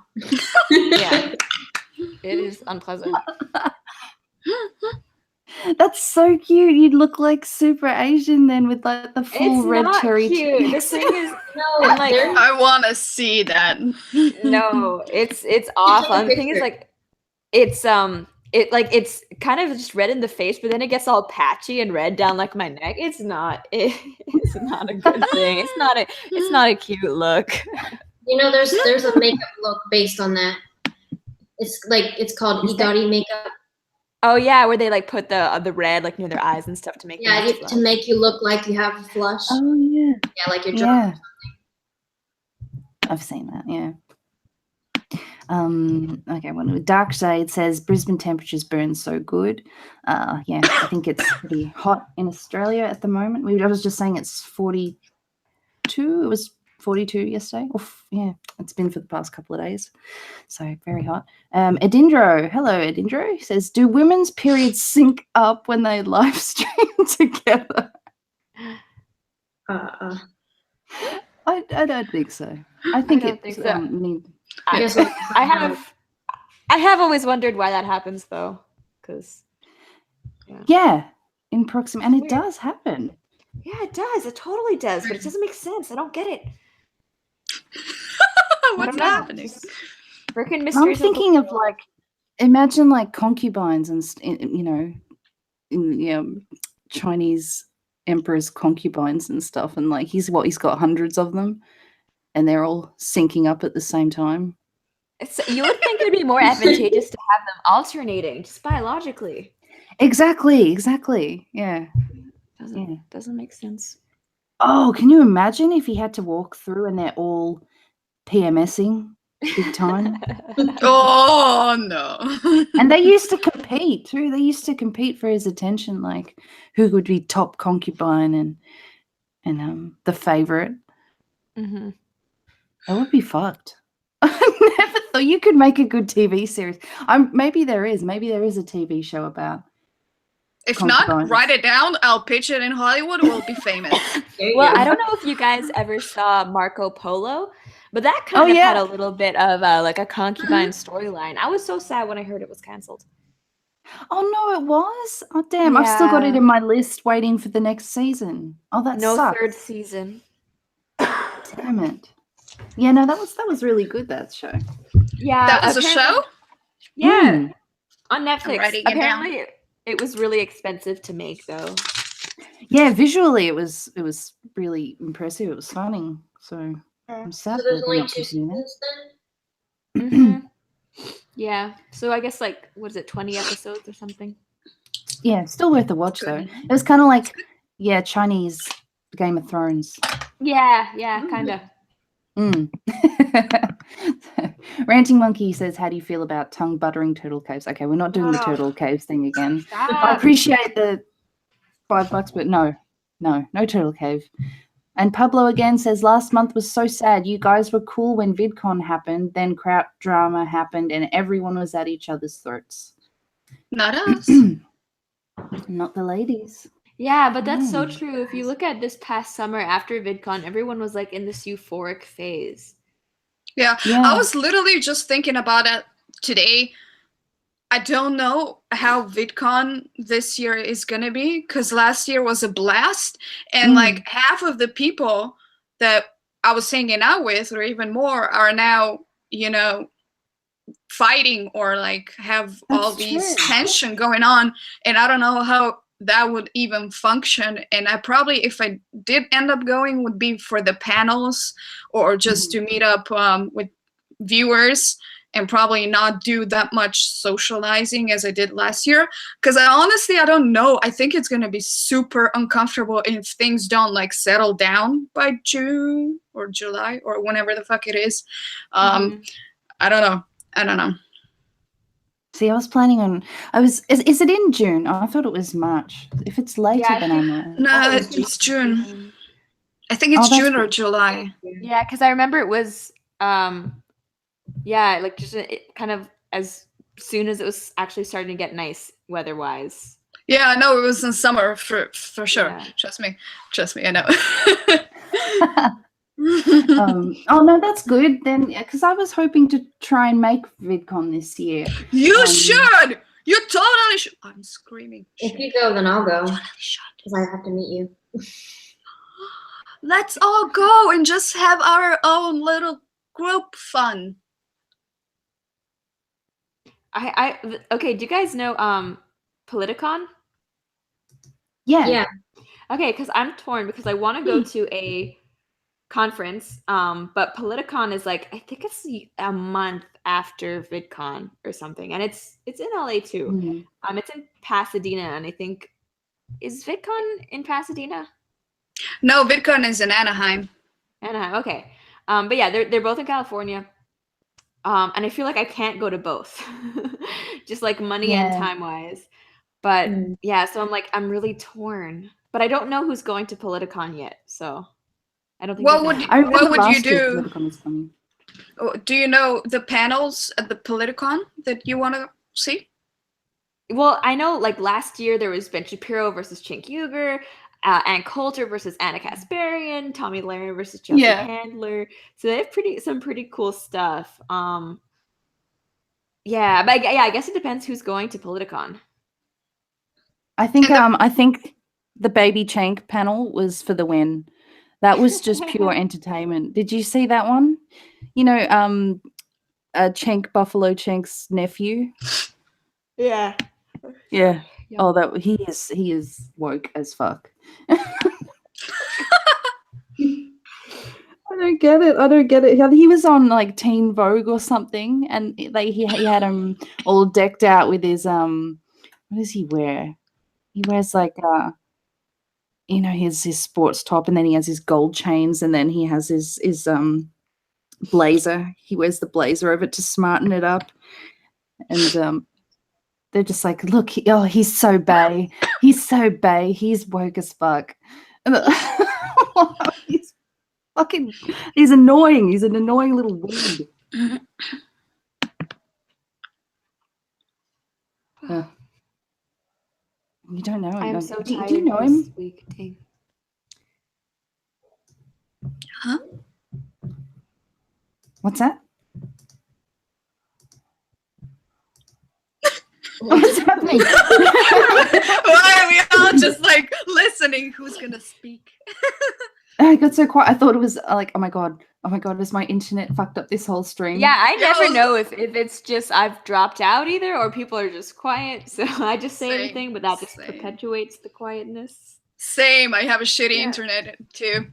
Yeah, it is unpleasant.
That's so cute. You'd look like super Asian then with like the full red cherry
cute.
cheeks.
The thing is,
I want to see that.
No, it's awful. The thing is, it's kind of just red in the face, but then it gets all patchy and red down like my neck. It's not a good thing. It's not a cute look.
There's a makeup look based on that. It's called Igari makeup.
Oh yeah, where they put the red near their eyes and stuff to make
to make you look like you have a flush.
Oh yeah.
Yeah, like you're drunk or something.
I've seen that, yeah. Okay, Dark Shade says Brisbane temperatures burn so good. Yeah, I think it's pretty hot in Australia at the moment. I was just saying it's 42. It was 42 yesterday. Yeah, it's been for the past couple of days. So very hot. Edindro, hello Edindro, says, do women's periods sync up when they live stream together? I don't think so. I think
don't
it
think so.
I guess
I have always wondered why that happens though, because
yeah, in proximity, and it
Weird.
does happen.
yeah, it does. It totally does, but it doesn't make sense. I don't get it.
What's
don't know.
happening?
Freaking
I'm
mysteries.
thinking of like, imagine like concubines and you know, Chinese emperor's concubines and stuff, and like he's got hundreds of them, and they're all syncing up at the same time.
You would think it'd be more advantageous to have them alternating, just biologically.
Exactly. Yeah.
Doesn't make sense.
Oh, can you imagine if he had to walk through and they're all PMSing big time?
Oh no.
And they used to compete too. They used to compete for his attention, like who would be top concubine and the favorite.
Mm-hmm.
That would be fucked. I never thought you could make a good TV series. Maybe there is. Maybe there is a TV show about.
If not, write it down. I'll pitch it in Hollywood. We'll be famous.
Well, I don't know if you guys ever saw Marco Polo, but that kind of had a little bit of like a concubine storyline. I was so sad when I heard it was canceled.
Oh no, it was. Oh damn! I've still got it in my list, waiting for the next season. Oh, that sucks.
Third season.
Damn it. Yeah, no, that was really good. That show.
Yeah,
that was a show.
Yeah, on Netflix.
Apparently,
it was really expensive to make, though.
Yeah, visually it was really impressive. It was stunning. So I'm sad.
So there's only 2 seasons then?
Mm-hmm. Yeah. So I guess like, what is it, 20 episodes or something?
Yeah, still worth a watch though. It was kind of like, Chinese Game of Thrones.
Yeah, kind of.
Ranting Monkey says, how do you feel about tongue buttering turtle caves? Okay, we're not doing the turtle caves thing again.
Stop.
I appreciate the $5, but no turtle cave. And Pablo again says, last month was so sad. You guys were cool when VidCon happened, then crowd drama happened, and everyone was at each other's throats.
Not us.
Not the ladies.
Yeah, but that's so true. If you look at this past summer after VidCon, everyone was like in this euphoric phase.
Yeah, I was literally just thinking about it today. I don't know how VidCon this year is gonna be, because last year was a blast, and like half of the people that I was hanging out with, or even more, are now, fighting or like have all these tension going on, and I don't know how that would even function. And I probably, if I did end up going, would be for the panels or just to meet up with viewers, and probably not do that much socializing as I did last year. Because I don't know. I think it's going to be super uncomfortable if things don't like settle down by June or July or whenever the fuck it is. I don't know.
See, I was planning on. Is it in June? Oh, I thought it was March. If it's later, then I'm not.
No, it's June. I think it's June or July.
Yeah, because I remember it was, like just kind of as soon as it was actually starting to get nice weather-wise.
Yeah, no, it was in summer for sure. Yeah. Trust me, I know.
Oh no, that's good then, because I was hoping to try and make VidCon this year.
You should. You totally should. I'm screaming.
If you go, then I'll go. Because I have to meet you.
Let's all go and just have our own little group fun.
Okay. Do you guys know Politicon?
Yeah.
Okay, because I'm torn because I want to go to a conference, but Politicon is like, I think it's a month after VidCon or something, and it's in LA too. It's in Pasadena, and I think, is VidCon in Pasadena?
No, VidCon is in Anaheim.
Okay. But yeah, they're both in California. And I feel like I can't go to both, just like money and time wise. But so I'm really torn. But I don't know who's going to Politicon yet, so I don't think.
What would you do? Do you know the panels at the Politicon that you want to see?
Well, I know like last year there was Ben Shapiro versus Cenk Uygur. Ann Coulter versus Anna Kasparian, Tommy Lahren versus Chelsea Handler. So they have some pretty cool stuff. Yeah, but I guess it depends who's going to Politicon.
I think the Baby Chank panel was for the win. That was just pure entertainment. Did you see that one? You know, Buffalo Chank's nephew.
Yeah.
Yeah. Oh, he is woke as fuck. I don't get it. He was on like Teen Vogue or something, and he had him all decked out with his what does he wear? He wears like his sports top, and then he has his gold chains, and then he has his blazer. He wears the blazer over it to smarten it up, and they're just like, look, he's so bae. He's so bae. He's woke as fuck. He's annoying. He's an annoying little weed. You don't know him.
I'm so tired.
Do you know him?
This week. Dang.
Huh?
What's that? What's happening?
Why are we all just like listening? Who's gonna speak?
I got so quiet. I thought it was like, oh my god, is my internet fucked up this whole stream?
Yeah, I never know if it's just I've dropped out either or people are just quiet. So I just say anything, but that just perpetuates the quietness.
Same. I have a shitty internet too.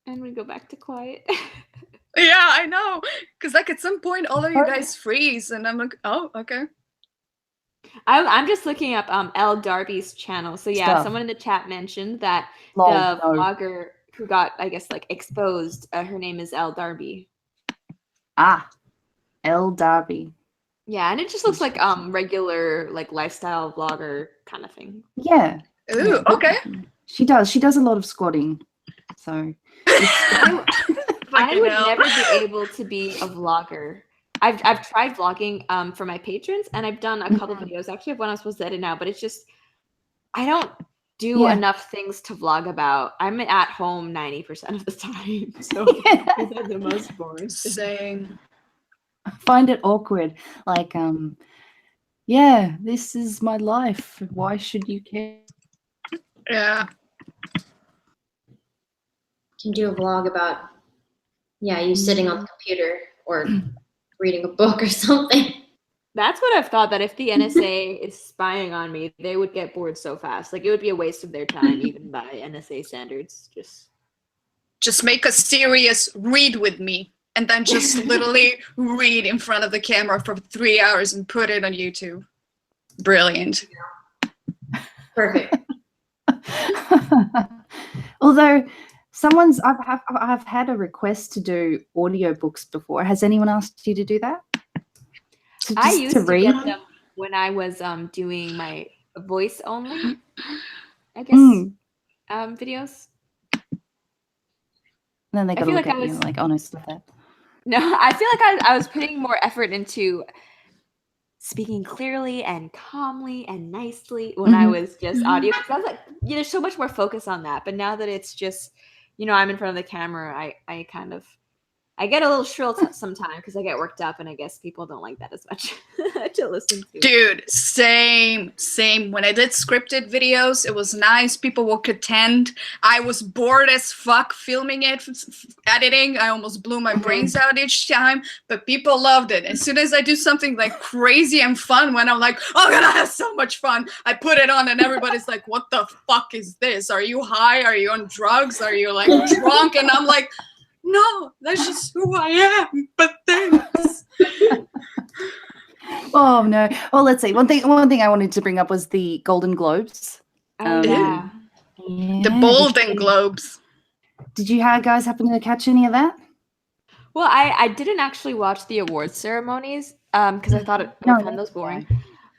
And we go back to quiet.
Yeah, I know. Because like at some point, all of you guys freeze, and I'm like, oh, okay.
I'm just looking up Elle Darby's channel. So yeah, someone in the chat mentioned that the vlogger who got, I guess, like exposed, her name is Elle Darby.
Ah, Elle Darby.
Yeah, and it just looks like regular like lifestyle vlogger kind of thing.
Yeah.
Ooh, okay.
She does a lot of squatting. So
I would never be able to be a vlogger. I've tried vlogging for my patrons, and I've done a couple videos. Actually, I have one I'm supposed to edit now, but it's just I don't do enough things to vlog about. I'm at home 90% of the time, so they're the most boring.
Same.
I find it awkward. Like, yeah, this is my life. Why should you care?
Yeah.
Can do a vlog about you sitting on the computer or reading a book or something.
That's what I've thought, that if the NSA is spying on me, they would get bored so fast. Like, it would be a waste of their time, even by NSA standards.
Just make a serious read with me, and then just literally read in front of the camera for 3 hours and put it on YouTube. Brilliant.
Perfect.
Although I've had a request to do audiobooks before. Has anyone asked you to do that?
I used to read them when I was doing my voice only, I guess, videos.
And then they got to look at you like, oh no, stop that.
No, I feel like I was putting more effort into speaking clearly and calmly and nicely when I was just audio. Because I was like, there's so much more focus on that. But now that it's just, I'm in front of the camera, I get a little shrill sometimes because I get worked up, and I guess people don't like that as much to listen to.
Dude, same. When I did scripted videos, it was nice. People would attend. I was bored as fuck filming it, editing. I almost blew my brains out each time, but people loved it. As soon as I do something like crazy and fun, when I'm like, oh, I'm gonna have so much fun, I put it on, and everybody's like, what the fuck is this? Are you high? Are you on drugs? Are you like drunk? And I'm like, no, that's just who I am. But thanks.
Oh no. Well, let's see. One thing I wanted to bring up was the Golden Globes.
Yeah.
The Golden Globes.
Did you guys happen to catch any of that?
Well, I didn't actually watch the awards ceremonies because I thought it was boring.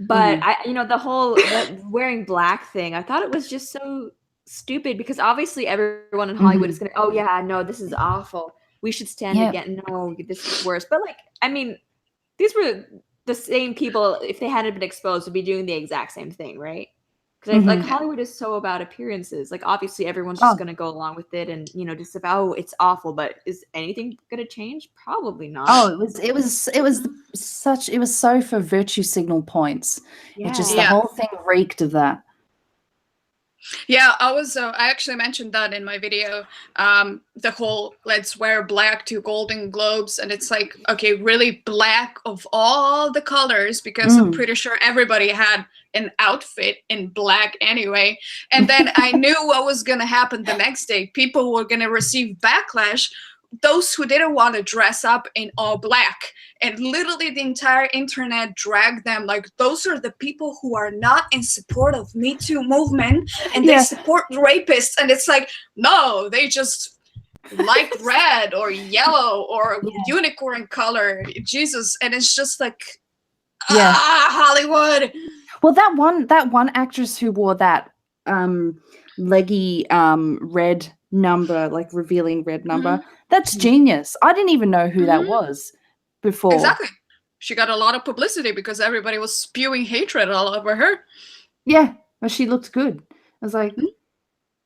But the whole wearing black thing, I thought it was just so stupid, because obviously everyone in Hollywood is going to, this is awful. We should stand again. No, this is worse. But like, I mean, these were the same people, if they hadn't been exposed, would be doing the exact same thing, right? Because like Hollywood is so about appearances. Like obviously everyone's just gonna go along with it and just about it's awful, but is anything gonna change? Probably not.
Oh, it was so for virtue signal points.
Yeah.
It just the whole thing reeked of that.
Yeah, I actually mentioned that in my video, the whole let's wear black to Golden Globes, and it's like, okay, really black of all the colors, because I'm pretty sure everybody had an outfit in black anyway. And then I knew what was going to happen the next day. People were going to receive backlash, those who didn't want to dress up in all black. And literally the entire internet dragged them like, those are the people who are not in support of Me Too movement, and they support rapists. And it's like, no, they just like red or yellow or unicorn color. Jesus. And it's just like, Hollywood.
Well, that one actress who wore that leggy red number, like revealing red number, that's genius. I didn't even know who that was before.
Exactly. She got a lot of publicity because everybody was spewing hatred all over her.
Yeah, but she looked good. I was like,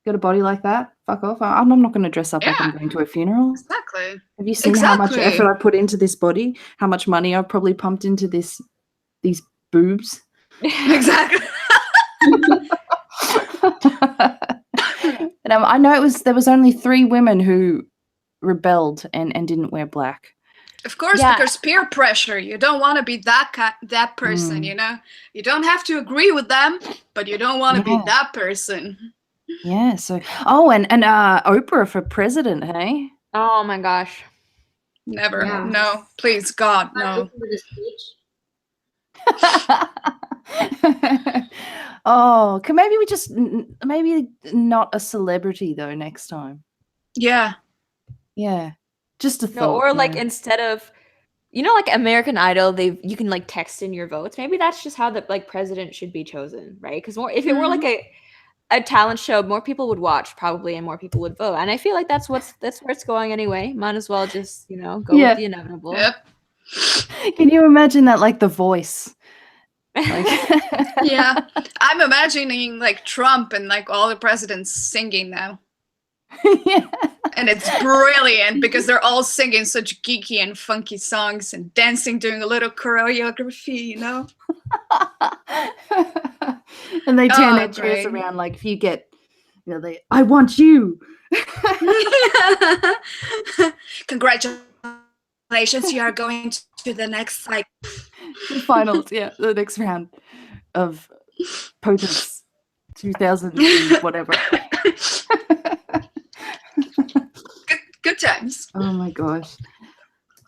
got a body like that? Fuck off. I'm not going to dress up like I'm going to a funeral.
Exactly.
Have you seen how much effort I put into this body? How much money I've probably pumped into these boobs?
Exactly.
And I know there was only 3 women who rebelled and didn't wear black.
Of course, because peer pressure. You don't want to be that person, you know? You don't have to agree with them, but you don't want to be that person.
Yeah, so... Oh, and Oprah for president, hey?
Oh, my gosh.
Never. Yeah. No. Please, God, no.
Oh, can maybe we just... Maybe not a celebrity, though, next time.
Yeah.
Yeah. Just a thought.
No, or like instead of, like American Idol, you can like text in your votes. Maybe that's just how the like president should be chosen, right? Because if it were like a talent show, more people would watch probably, and more people would vote. And I feel like that's where it's going anyway. Might as well just go with the inevitable.
Yep.
Can you imagine that, like The Voice? Like
yeah, I'm imagining like Trump and like all the presidents singing now.
Yeah.
And it's brilliant because they're all singing such geeky and funky songs and dancing, doing a little choreography, you know?
And they turn their chairs around like, if you get, I want you.
Congratulations, you are going to the next, like...
The finals, the next round of POTUS 2000 whatever.
Good times.
Oh my gosh.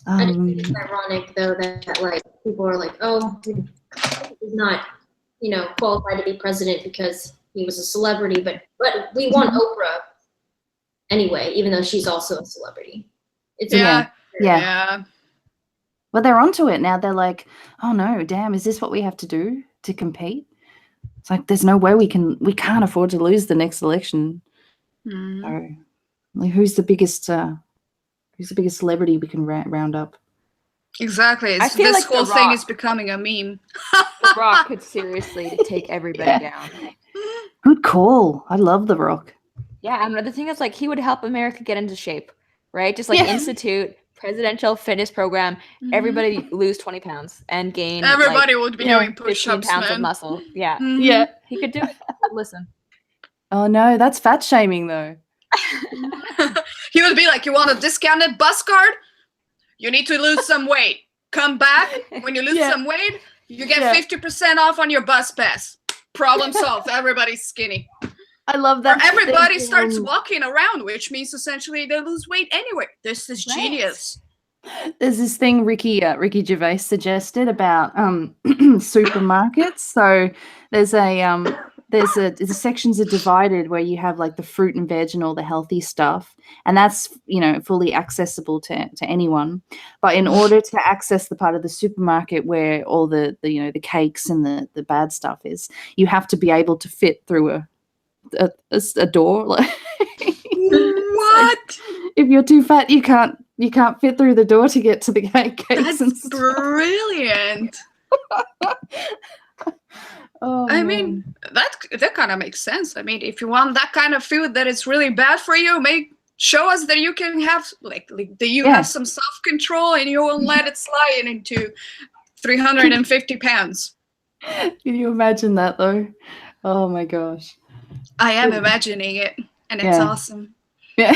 I just think it's ironic though that like people are like, oh, he's not, qualified to be president because he was a celebrity, but we want Oprah anyway, even though she's also a celebrity. It's
yeah. Well, they're onto it now. They're like, oh no, damn, is this what we have to do to compete? It's like there's no way we can't afford to lose the next election. So, like, who's the biggest celebrity we can round up?
Exactly. This whole thing is becoming a meme.
The Rock could seriously take everybody down.
Good call. I love The Rock.
Yeah, and the thing is, like, he would help America get into shape, right? Just like institute presidential fitness program. Everybody lose 20 pounds and gain.
Everybody would be doing push-ups,
15 pounds of muscle. Yeah.
Yeah.
He could do it. Listen.
Oh no, that's fat shaming though.
He would be like, you want a discounted bus card? You need to lose some weight. Come back. When you lose some weight, you get 50% off on your bus pass. Problem solved. Everybody's skinny.
I love that.
Or everybody starts walking around, which means essentially they lose weight anyway. This is genius.
There's this thing Ricky Gervais suggested about supermarkets. So there's the sections are divided where you have like the fruit and veg and all the healthy stuff, and that's fully accessible to anyone. But in order to access the part of the supermarket where all the cakes and the bad stuff is, you have to be able to fit through a door.
What?
So if you're too fat, you can't fit through the door to get to the cakes.
That's brilliant.
Oh,
I
man.
mean, that kind of makes sense. I mean, if you want that kind of food that is really bad for you, show us that you can have like that you have some self-control and you won't let it slide into 350 pounds.
Can you imagine that though? Oh my gosh.
I am imagining it, and it's awesome.
Yeah.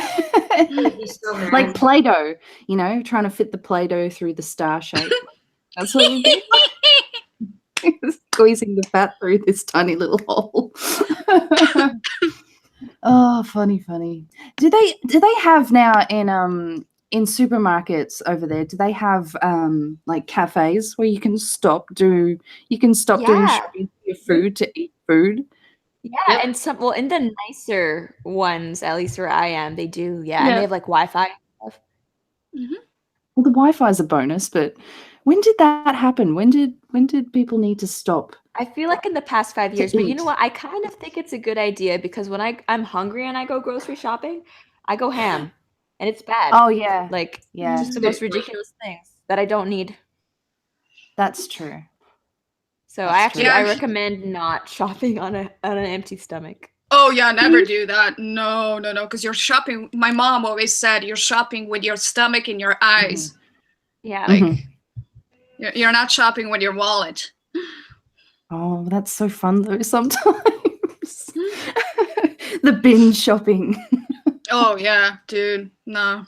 I'd be so mad.
Like Play-Doh, you know, trying to fit the Play-Doh through the star shape. That's what we do. Squeezing the fat through this tiny little hole. Oh, funny. Do they have now in supermarkets over there? Do they have like cafes where you can stop doing shopping for your food to eat food?
Yeah, and in the nicer ones, at least where I am, they do. Yeah, and they have like Wi-Fi and stuff.
Mm-hmm.
Well, the Wi-Fi is a bonus, but when did that happen? When did people need to stop?
I feel like in the past 5 years, but you know what? I kind of think it's a good idea because when I'm hungry and I go grocery shopping, I go ham, and it's bad.
Oh yeah,
like
yeah,
just the most ridiculous things that I don't need.
That's true.
So I recommend not shopping on an empty stomach.
Oh yeah, never do that. No, because you're shopping. My mom always said you're shopping with your stomach in your eyes.
Yeah,
like you're not shopping with your wallet.
Oh, that's so fun though. Sometimes the binge shopping.
Oh yeah, dude. No.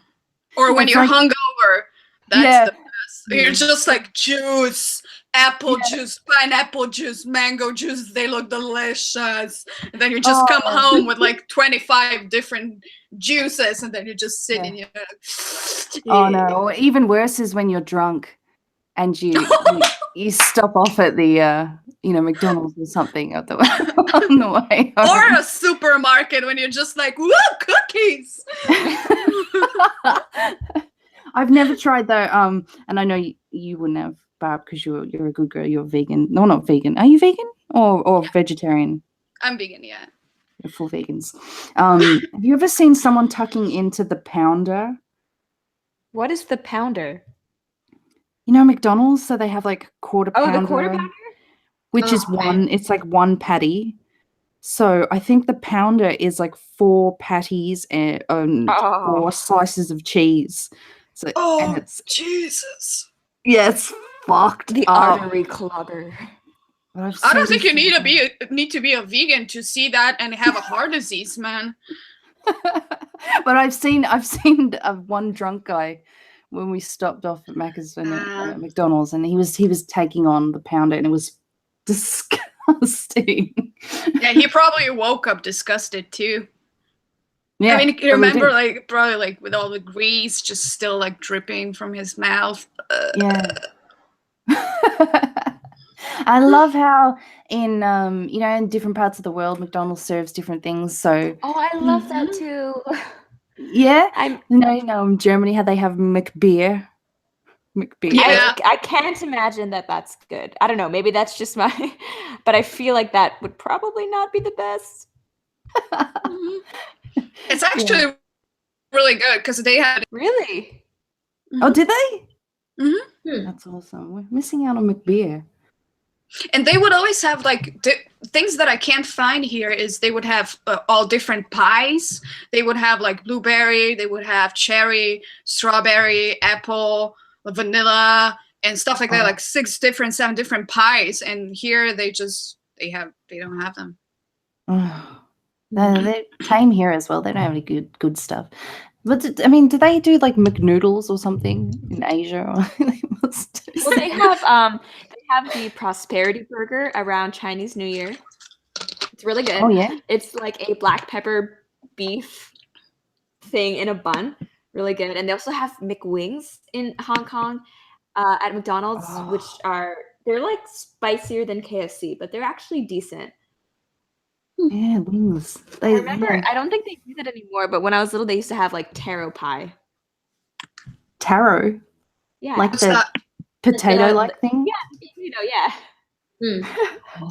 Or when you're hungover, that's the best. You're just like juice, apple juice, pineapple juice, mango juice. They look delicious. And then you just come home with like 25 different juices, and then you're just sitting.
Oh no! Or even worse is when you're drunk, and you stop off at the McDonald's or something on the way home.
Or a supermarket when you're just like, woo, cookies.
I've never tried though, and I know you wouldn't have, Barb, because you're a good girl. You're vegan. No, not vegan. Are you vegan or vegetarian?
I'm vegan, yeah.
You're full vegans. Have you ever seen someone tucking into the pounder?
What is the pounder?
You know McDonald's, so they have like quarter pounder.
Oh, the quarter pounder?
Which is one, it's like one patty. So I think the pounder is like 4 patties and 4 slices of cheese. So, and it's
Jesus.
Yeah, it's fucked.
The artery clogger.
I don't think you need to be a vegan to see that and have a heart disease, man.
But I've seen one drunk guy when we stopped off at Macca's and at McDonald's, and he was taking on the pounder, and it was disgusting.
Yeah, he probably woke up disgusted too.
Yeah,
I mean, you remember probably like with all the grease just still like dripping from his mouth.
Yeah. I love how in in different parts of the world McDonald's serves different things. So
I love that too.
Yeah, in Germany how they have McBeer.
Yeah.
I can't imagine that's good. I don't know. Maybe that's just but I feel like that would probably not be the best.
It's actually really good because they had.
Really?
Oh, did they?
Mm-hmm.
That's awesome. We're missing out on McBeer.
And they would always have like things that I can't find here is they would have all different pies. They would have like blueberry, they would have cherry, strawberry, apple, vanilla, and stuff like that. Like 7 different pies. And here they don't have them.
They're tame here as well. They don't have any good stuff. But do they do like McNoodles or something in Asia?
Well, they have the prosperity burger around Chinese New Year. It's really good.
Oh yeah.
It's like a black pepper beef thing in a bun. Really good. And they also have McWings in Hong Kong at McDonald's, which they're like spicier than KFC, but they're actually decent.
Yeah, wings.
I remember, I don't think they do that anymore, but when I was little, they used to have like taro pie.
Taro?
Yeah.
Like the potato-like thing?
Yeah, potato,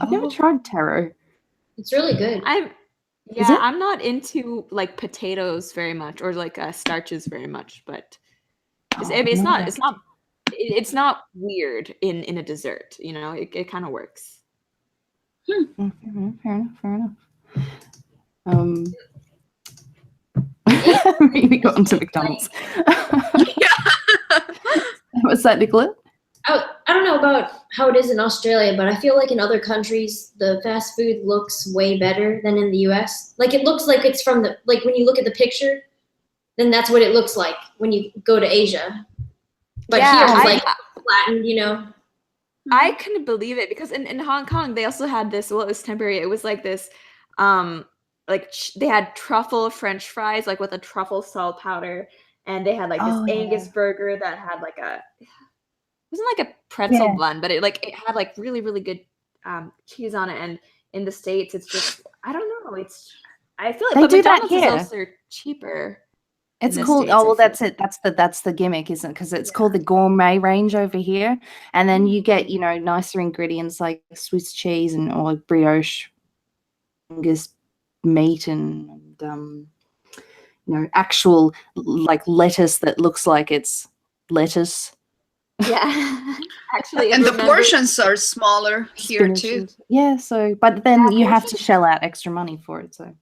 I've never tried taro.
It's really good.
I'm not into like potatoes very much or like starches very much, but it's it's not weird in a dessert. You know, it kind of works.
Fair enough. We got onto McDonald's. What's that, Nicola?
I don't know about how it is in Australia, but I feel like in other countries, the fast food looks way better than in the US. Like it looks like it's from like when you look at the picture, then that's what it looks like when you go to Asia. But here it's like flattened, you know.
I couldn't believe it because in Hong Kong, they also had this, well, it was temporary. It was like this, like they had truffle French fries, like with a truffle salt powder. And they had like this Angus burger that had like it wasn't like a pretzel bun, but it had like really, really good cheese on it. And in the States, it's just, I don't know. I feel like
they do
McDonald's
that here.
is also cheaper.
It's called, that's it. That's the gimmick, isn't it? Because it's called the gourmet range over here. And then you get, nicer ingredients like Swiss cheese or brioche, Angus meat and actual like lettuce that looks like it's lettuce.
Yeah, actually,
and the portions are smaller here too.
Yeah, so but then you have to shell out extra money for it. So,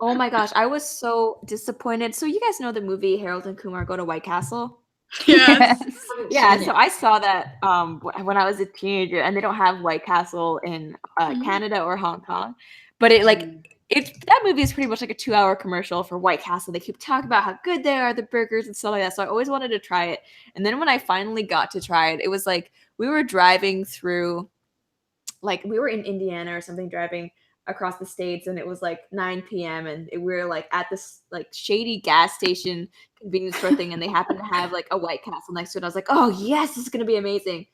oh my gosh, I was so disappointed. So you guys know the movie Harold and Kumar Go to White Castle?
Yes.
Yeah, so I saw that when I was a teenager, and they don't have White Castle in Canada or Hong Kong, but that movie is pretty much like a 2-hour commercial for White Castle. They keep talking about how good they are, the burgers and stuff like that. So I always wanted to try it. And then when I finally got to try it, it was like we were driving through, like we were in Indiana or something, driving across the states, and it was like 9 p.m. and we were like at this like shady gas station convenience store thing, and they happened to have like a White Castle next to it. I was like, oh yes, this is gonna be amazing.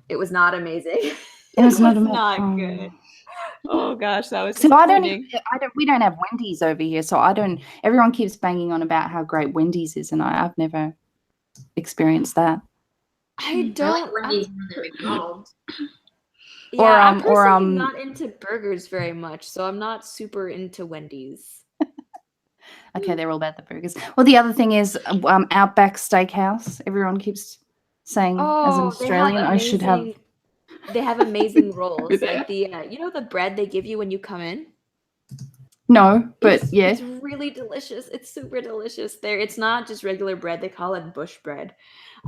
It was not amazing.
It was not
good. Oh gosh, that was
so we don't have Wendy's over here, so everyone keeps banging on about how great Wendy's is, and I've never experienced that.
I don't
like Wendy's more than McDonald's.
Yeah, I'm personally not into burgers very much, so I'm not super into Wendy's.
Okay, they're all about the burgers. Well, the other thing is Outback Steakhouse. Everyone keeps saying as an Australian I should have.
They have amazing rolls, like the bread they give you when you come in.
No, but
it's really delicious. It's super delicious there. It's not just regular bread; they call it bush bread,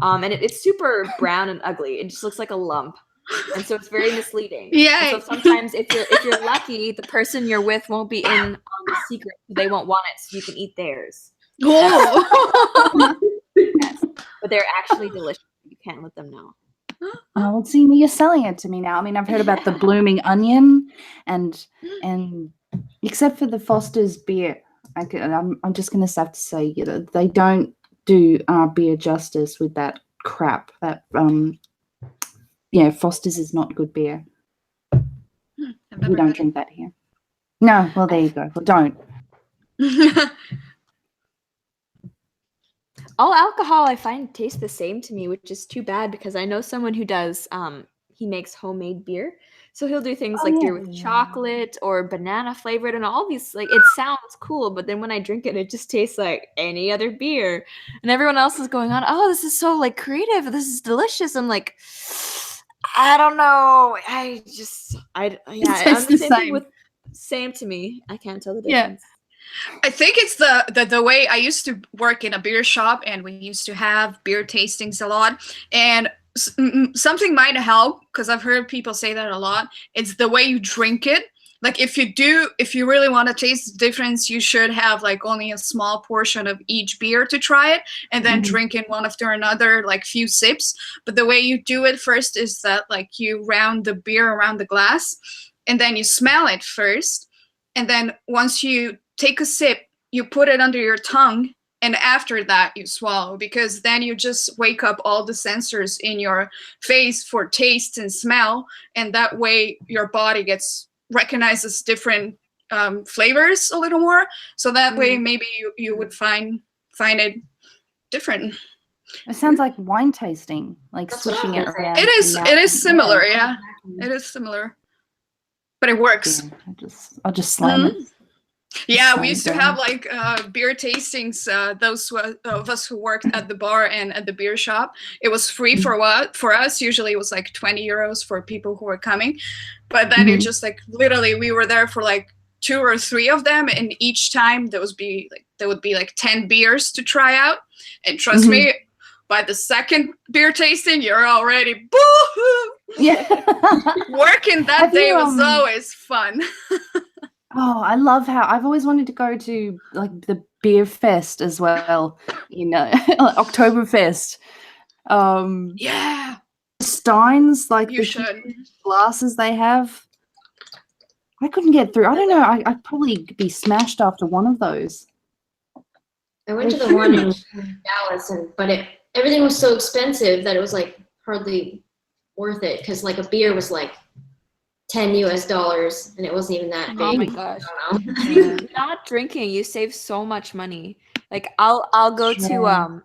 and it's super brown and ugly. It just looks like a lump, and so it's very misleading.
Yeah.
So sometimes, if you're lucky, the person you're with won't be in on the secret. They won't want it, so you can eat theirs.
Oh.
Yes, but they're actually delicious. You can't let them know.
Oh, well, see, you're selling it to me now. I mean, I've heard about the blooming onion, and except for the Foster's beer, I'm just going to have to say, they don't do beer justice with that crap. That Foster's is not good beer. We don't drink that here. No, well, there you go. Well, don't.
All alcohol I find tastes the same to me, which is too bad because I know someone who does, he makes homemade beer. So he'll do things like beer with chocolate or banana flavored and all these, like, it sounds cool, but then when I drink it, it just tastes like any other beer. And everyone else is going on, oh, this is so like creative. This is delicious. I'm like, I don't know. It's the same thing with same to me. I can't tell the difference.
Yeah. I think it's the way I used to work in a beer shop, and we used to have beer tastings a lot, and something might help because I've heard people say that a lot. It's the way you drink it. Like if you really want to taste the difference, you should have like only a small portion of each beer to try it, and then drink in one after another, like few sips. But the way you do it first is that like you round the beer around the glass, and then you smell it first, and then once you take a sip, you put it under your tongue, and after that you swallow, because then you just wake up all the sensors in your face for taste and smell, and that way your body recognizes different flavors a little more. So that way maybe you would find it different.
It sounds like wine tasting, like switching it around.
It is similar, yeah. It is similar, but it works.
Yeah, I'll just slam it.
Yeah,
So
we used to
dumb.
have like beer tastings. Those of us who worked at the bar and at the beer shop, it was free for us. Usually, it was like 20 euros for people who were coming, but then it just like literally we were there for like 2 or 3 of them, and each time there would be like 10 beers to try out. And trust me, by the second beer tasting, you're already boo-hoo.
Yeah.
Working that day was always fun.
Oh, I love how I've always wanted to go to like the beer fest as well, Oktoberfest.
Yeah,
Steins, like
you
the
should.
glasses they have. I couldn't get through. I don't know. I'd probably be smashed after one of those.
I went to the one in Dallas, but everything was so expensive that it was like hardly worth it, because like a beer was like $10 US, and it wasn't even that big.
Oh my gosh.
I don't know.
Not drinking, you save so much money. Like I'll go to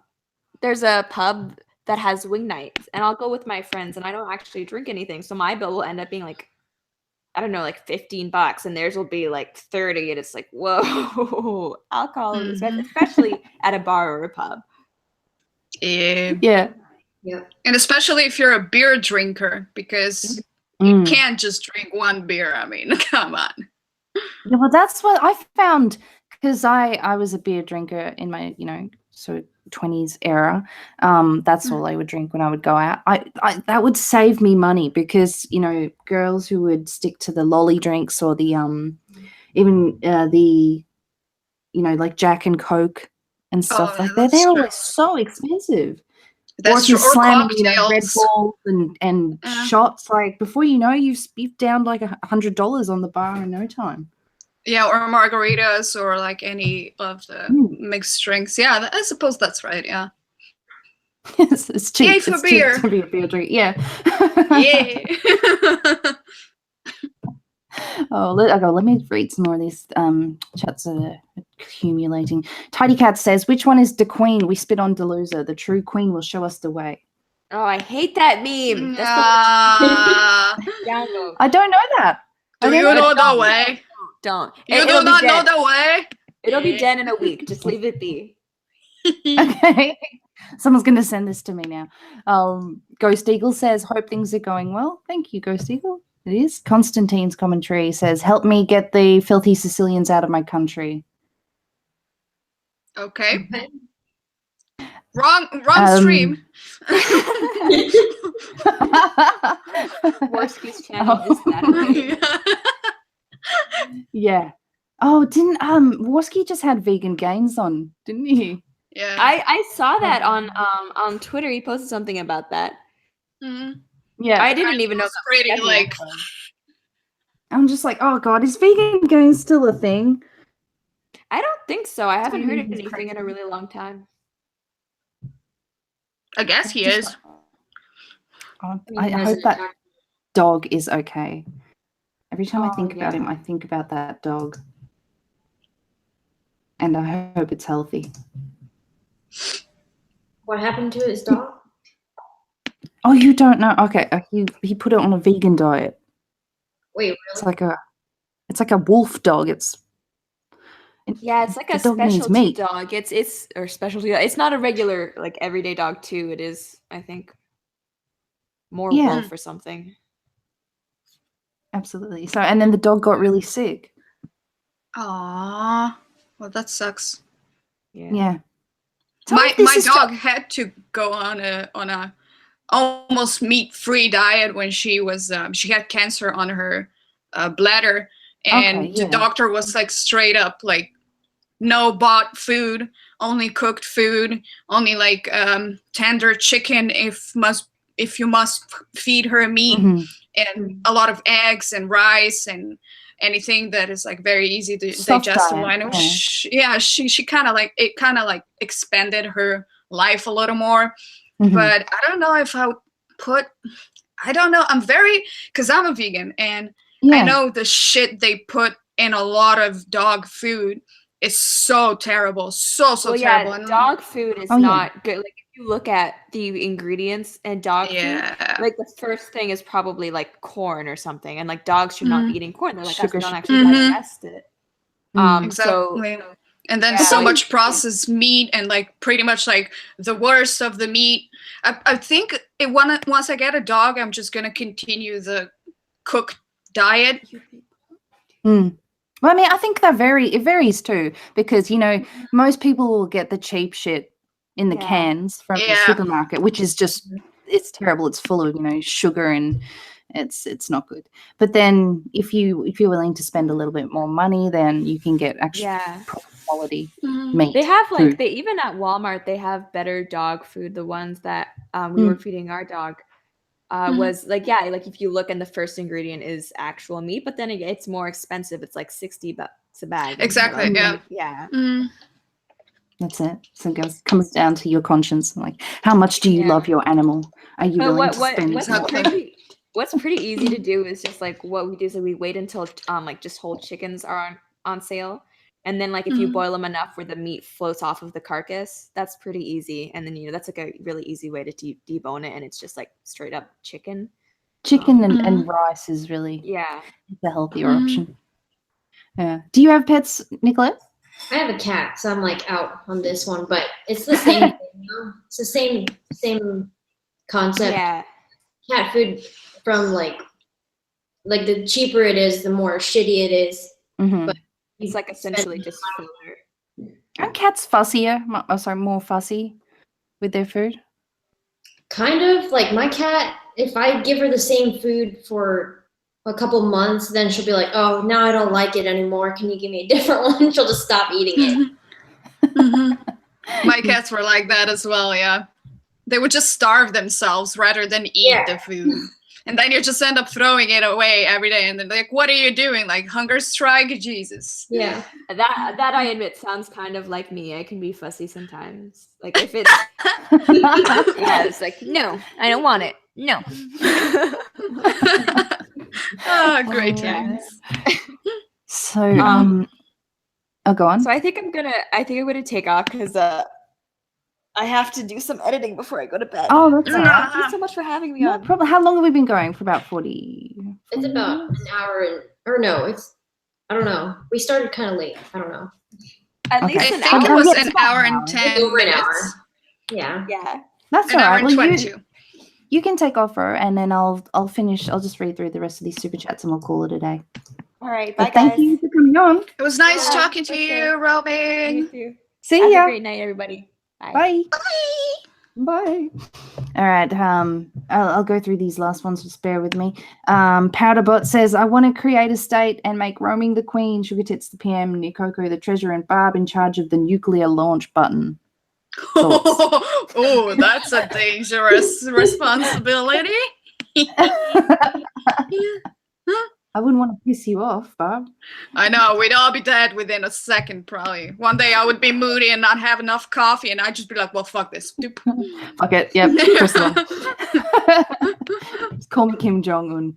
there's a pub that has wing nights, and I'll go with my friends, and I don't actually drink anything, so my bill will end up being like, I don't know, like $15, and theirs will be like 30, and it's like, whoa, alcohol is expensive, especially at a bar or a pub.
Yeah.
And especially if you're a beer drinker, because you can't just drink one beer. I mean, come on.
Yeah, well, that's what I found, because I was a beer drinker in my, sort of 20s era. That's all I would drink when I would go out. I that would save me money, because girls who would stick to the lolly drinks, or the even the like Jack and Coke and stuff like that, they're always so expensive.
That's
or if you're
true.
slamming
Or
Red
cocktails.
Bulls and shots, like before you know, you've down like $100 on the bar in no time.
Yeah, or margaritas, or like any of the mixed drinks. Yeah, I suppose that's right. Yeah.
It's cheap.
Yay for
it's
beer.
cheap to be a beer drink. Yeah.
Yeah.
Let me read some more of these chats that are accumulating. Tidy Cat says, which one is the queen? We spit on Delusa. The true queen will show us the way.
Oh, I hate that meme. That's download.
I don't know that.
Do you know the way?
Don't.
You do not know the way?
It'll be dead in a week. Just leave it be.
Okay. Someone's going to send this to me now. Ghost Eagle says, hope things are going well. Thank you, Ghost Eagle. It is. Constantine's commentary says, help me get the filthy Sicilians out of my country.
Okay. Wrong stream.
Worski's channel is that.
Yeah. Oh, didn't Worski just had vegan gains on, didn't he?
Yeah.
I saw that on Twitter. He posted something about that.
Mm-hmm.
Yeah.
I didn't even know.
Pretty like.
I'm just like, oh god, is vegan gains still a thing?
I don't think so. I haven't heard anything in a really long time.
I guess he is.
I hope that dog is okay. Every time I think about him, I think about that dog. And I hope it's healthy.
What happened to his dog?
Oh, you don't know? Okay, he put it on a vegan diet.
Wait, really?
It's like a wolf dog.
It's like a specialty dog. It's or specialty dog. It's not a regular like everyday dog too. It is, I think, more wolf or something.
Absolutely. So, and then the dog got really sick.
Aww. Well, that sucks.
Yeah.
My dog had to go on a almost meat-free diet when she was she had cancer on her bladder, and the doctor was like straight up like, no bought food, only cooked food, only like tender chicken if you must feed her meat, and a lot of eggs and rice and anything that is like very easy to digest. I know. She kind of like expanded her life a little more, but I don't know if I would I don't know. Because I'm a vegan, and I know the shit they put in a lot of dog food is so terrible, so terrible.
And dog food is not good. Like if you look at the ingredients in dog food, like the first thing is probably like corn or something, and like dogs should not be eating corn. They're like, we don't actually digest it.
Exactly. And then
Yeah,
so
like-
much processed meat and like pretty much like the worst of the meat. I think once I get a dog, I'm just gonna continue the cooked diet.
Well, I mean, I think it varies too, because most people will get the cheap shit in the cans from the supermarket, which is just it's terrible. It's full of sugar and it's not good. But then if you're willing to spend a little bit more money, then you can get actually proper quality meat.
They have like
food.
they even at Walmart they have better dog food. The ones that we were feeding our dog was like like if you look and the first ingredient is actual meat, but then it's more expensive. It's like $60 a bag.
Exactly.
That's it. So it comes down to your conscience. Like, how much do you love your animal? Are you willing to spend?
What's pretty easy to do is just like what we do is we wait until like just whole chickens are on sale, and then like if you boil them enough where the meat floats off of the carcass, that's pretty easy. And then that's like a really easy way to debone it, and it's just like straight up chicken.
Chicken and rice is really the healthier option. Yeah. Do you have pets, Nicolette?
I have a cat, so I'm like out on this one, but it's the same thing. It's the same concept.
Yeah.
Cat food from like the cheaper it is, the more shitty it is. But
it's like essentially just filler.
Aren't cats fussier? More fussy with their food?
Kind of. Like my cat, if I give her the same food for a couple months, then she'll be like, oh, now I don't like it anymore. Can you give me a different one? She'll just stop eating it.
My cats were like that as well, yeah. They would just starve themselves rather than eat the food. And then you just end up throwing it away every day. And they're like, what are you doing? Like, hunger strike? Jesus.
Yeah. That I admit sounds kind of like me. I can be fussy sometimes. Like if it's it's like, no, I don't want it. No.
Great times.
So go on.
So I think I'm gonna take off because I have to do some editing before I go to bed.
Oh, that's all right.
Thank you so much for having me
No
on.
problem. How long have we been going? For about 40?
It's about an hour I don't know. We started kind of late. I don't know.
At least
I
an
think
hour.
it was an hour and 10
Over an
minutes.
hour. Yeah.
Yeah.
That's
An
all
hour
right.
and
Well,
22.
you can take off her, and then I'll finish. I'll just read through the rest of these super chats, and we'll call it a day.
All right. Bye,
But thank
guys.
you for coming on.
It was nice
Yeah,
talking to
for
you,
sure.
Robin.
You too.
See
Have
ya.
a great night, everybody. Bye.
Bye. Bye. All right. I'll go through these last ones. Just bear with me. Powderbot says, I want to create a state and make Roaming the Queen, Sugar Tits the PM, Nicoco the Treasurer, and Barb in charge of the nuclear launch button.
Oh, that's a dangerous responsibility.
I wouldn't want to piss you off, Barb.
I know, we'd all be dead within a second, probably. One day I would be moody and not have enough coffee, and I'd just be like, well, fuck this.
Fuck it. Yep. Press it on. Just call me Kim Jong-un.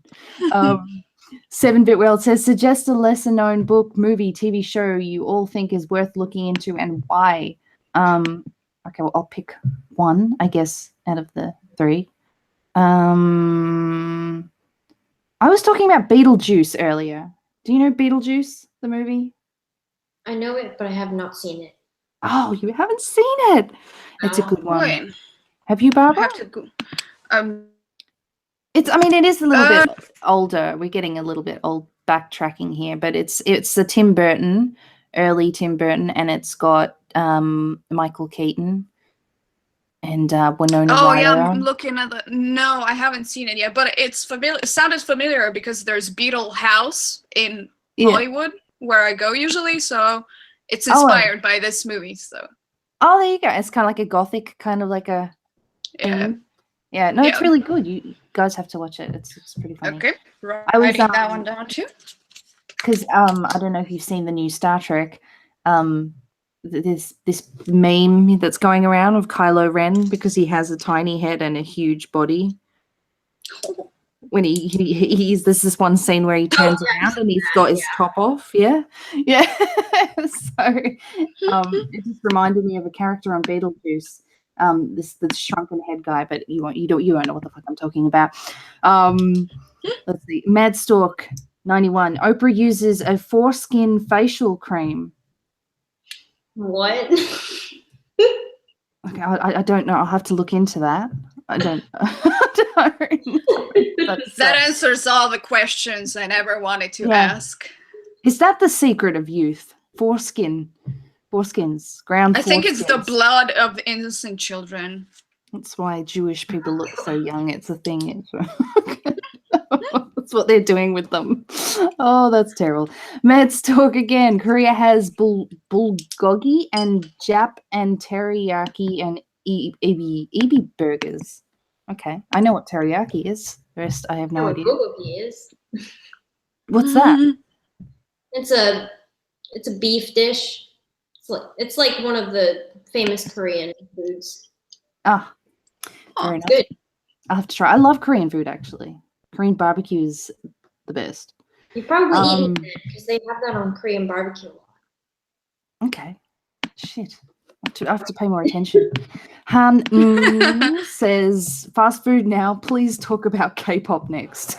7-Bit World says, suggest a lesser-known book, movie, TV show you all think is worth looking into and why. Okay, well, I'll pick one, I guess, out of the three. I was talking about Beetlejuice earlier. Do you know Beetlejuice, the movie?
I know it, but I have not seen it.
Oh, you haven't seen it. It's a good one.
Wait,
Have you, Barbara?
I have to go.
It is a little bit older. We're getting a little bit old backtracking here, but it's the Tim Burton, early Tim Burton, and it's got Michael Keaton and Winona Ryder.
Oh yeah, I'm looking at the. No, I haven't seen it yet, but it's familiar. It sounded familiar because there's Beetle House in Hollywood where I go usually, so it's inspired by this movie. So.
Oh, there you go. It's kind of like a gothic, kind of like a. Theme. Yeah. No, it's really good. You guys have to watch it. It's pretty funny.
Okay,
I was
writing that one down too.
Because I don't know if you've seen the new Star Trek. This meme that's going around of Kylo Ren because he has a tiny head and a huge body. When he's there's this one scene where he turns around and he's got his top off. Yeah. So it just reminded me of a character on Beetlejuice. The shrunken head guy, but you won't know what the fuck I'm talking about. Let's see. Mad Stork 91. Oprah uses a foreskin facial cream.
What?
Okay, I don't know. I'll have to look into that. I don't. I don't know.
That answers all the questions I never wanted to
Yeah.
ask.
Is that the secret of youth? Foreskins, ground.
I think it's the
foreskins.
blood of innocent children.
That's why Jewish people look so young. It's a thing. That's what they're doing with them. Oh, that's terrible. Let's talk again. Korea has bulgogi and Jap and teriyaki and ebi burgers. Okay, I know what teriyaki is. The rest, I have no idea.
Bulgogi is.
What's that?
It's a beef dish. It's like one of the famous Korean foods.
Ah, fair enough.
Good.
I'll have to try. I love Korean food, actually. Korean barbecue is the best.
You've probably eaten it because they have that on Korean barbecue a lot.
Okay. Shit. I have to pay more attention. Han says, fast food now. Please talk about K-pop next.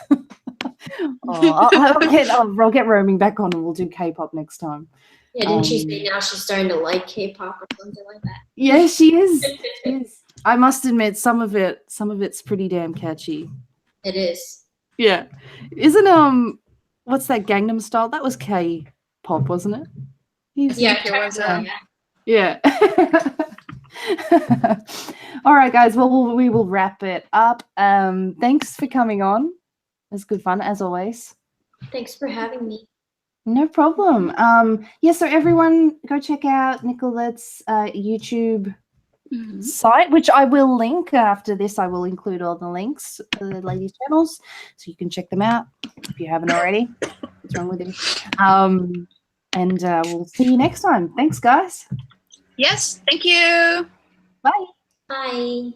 I'll get roaming back on and we'll do K-pop next time.
Yeah, didn't she say now she's starting to like K-pop or something like that?
Yeah, she is. She is. I must admit, some of it's pretty damn catchy.
It is.
Yeah. Isn't what's that Gangnam Style? That was K-pop, wasn't it?
Yeah,
it was,
yeah. All right, guys. Well, we will wrap it up. Thanks for coming on. It was good fun as always.
Thanks for having me.
No problem. Yeah, so everyone go check out Nicolette's YouTube site, which I will link after this. I will include all the links for the ladies' channels, so you can check them out if you haven't already. What's wrong with you? And we'll see you next time. Thanks, guys.
Yes, thank you.
Bye.
Bye.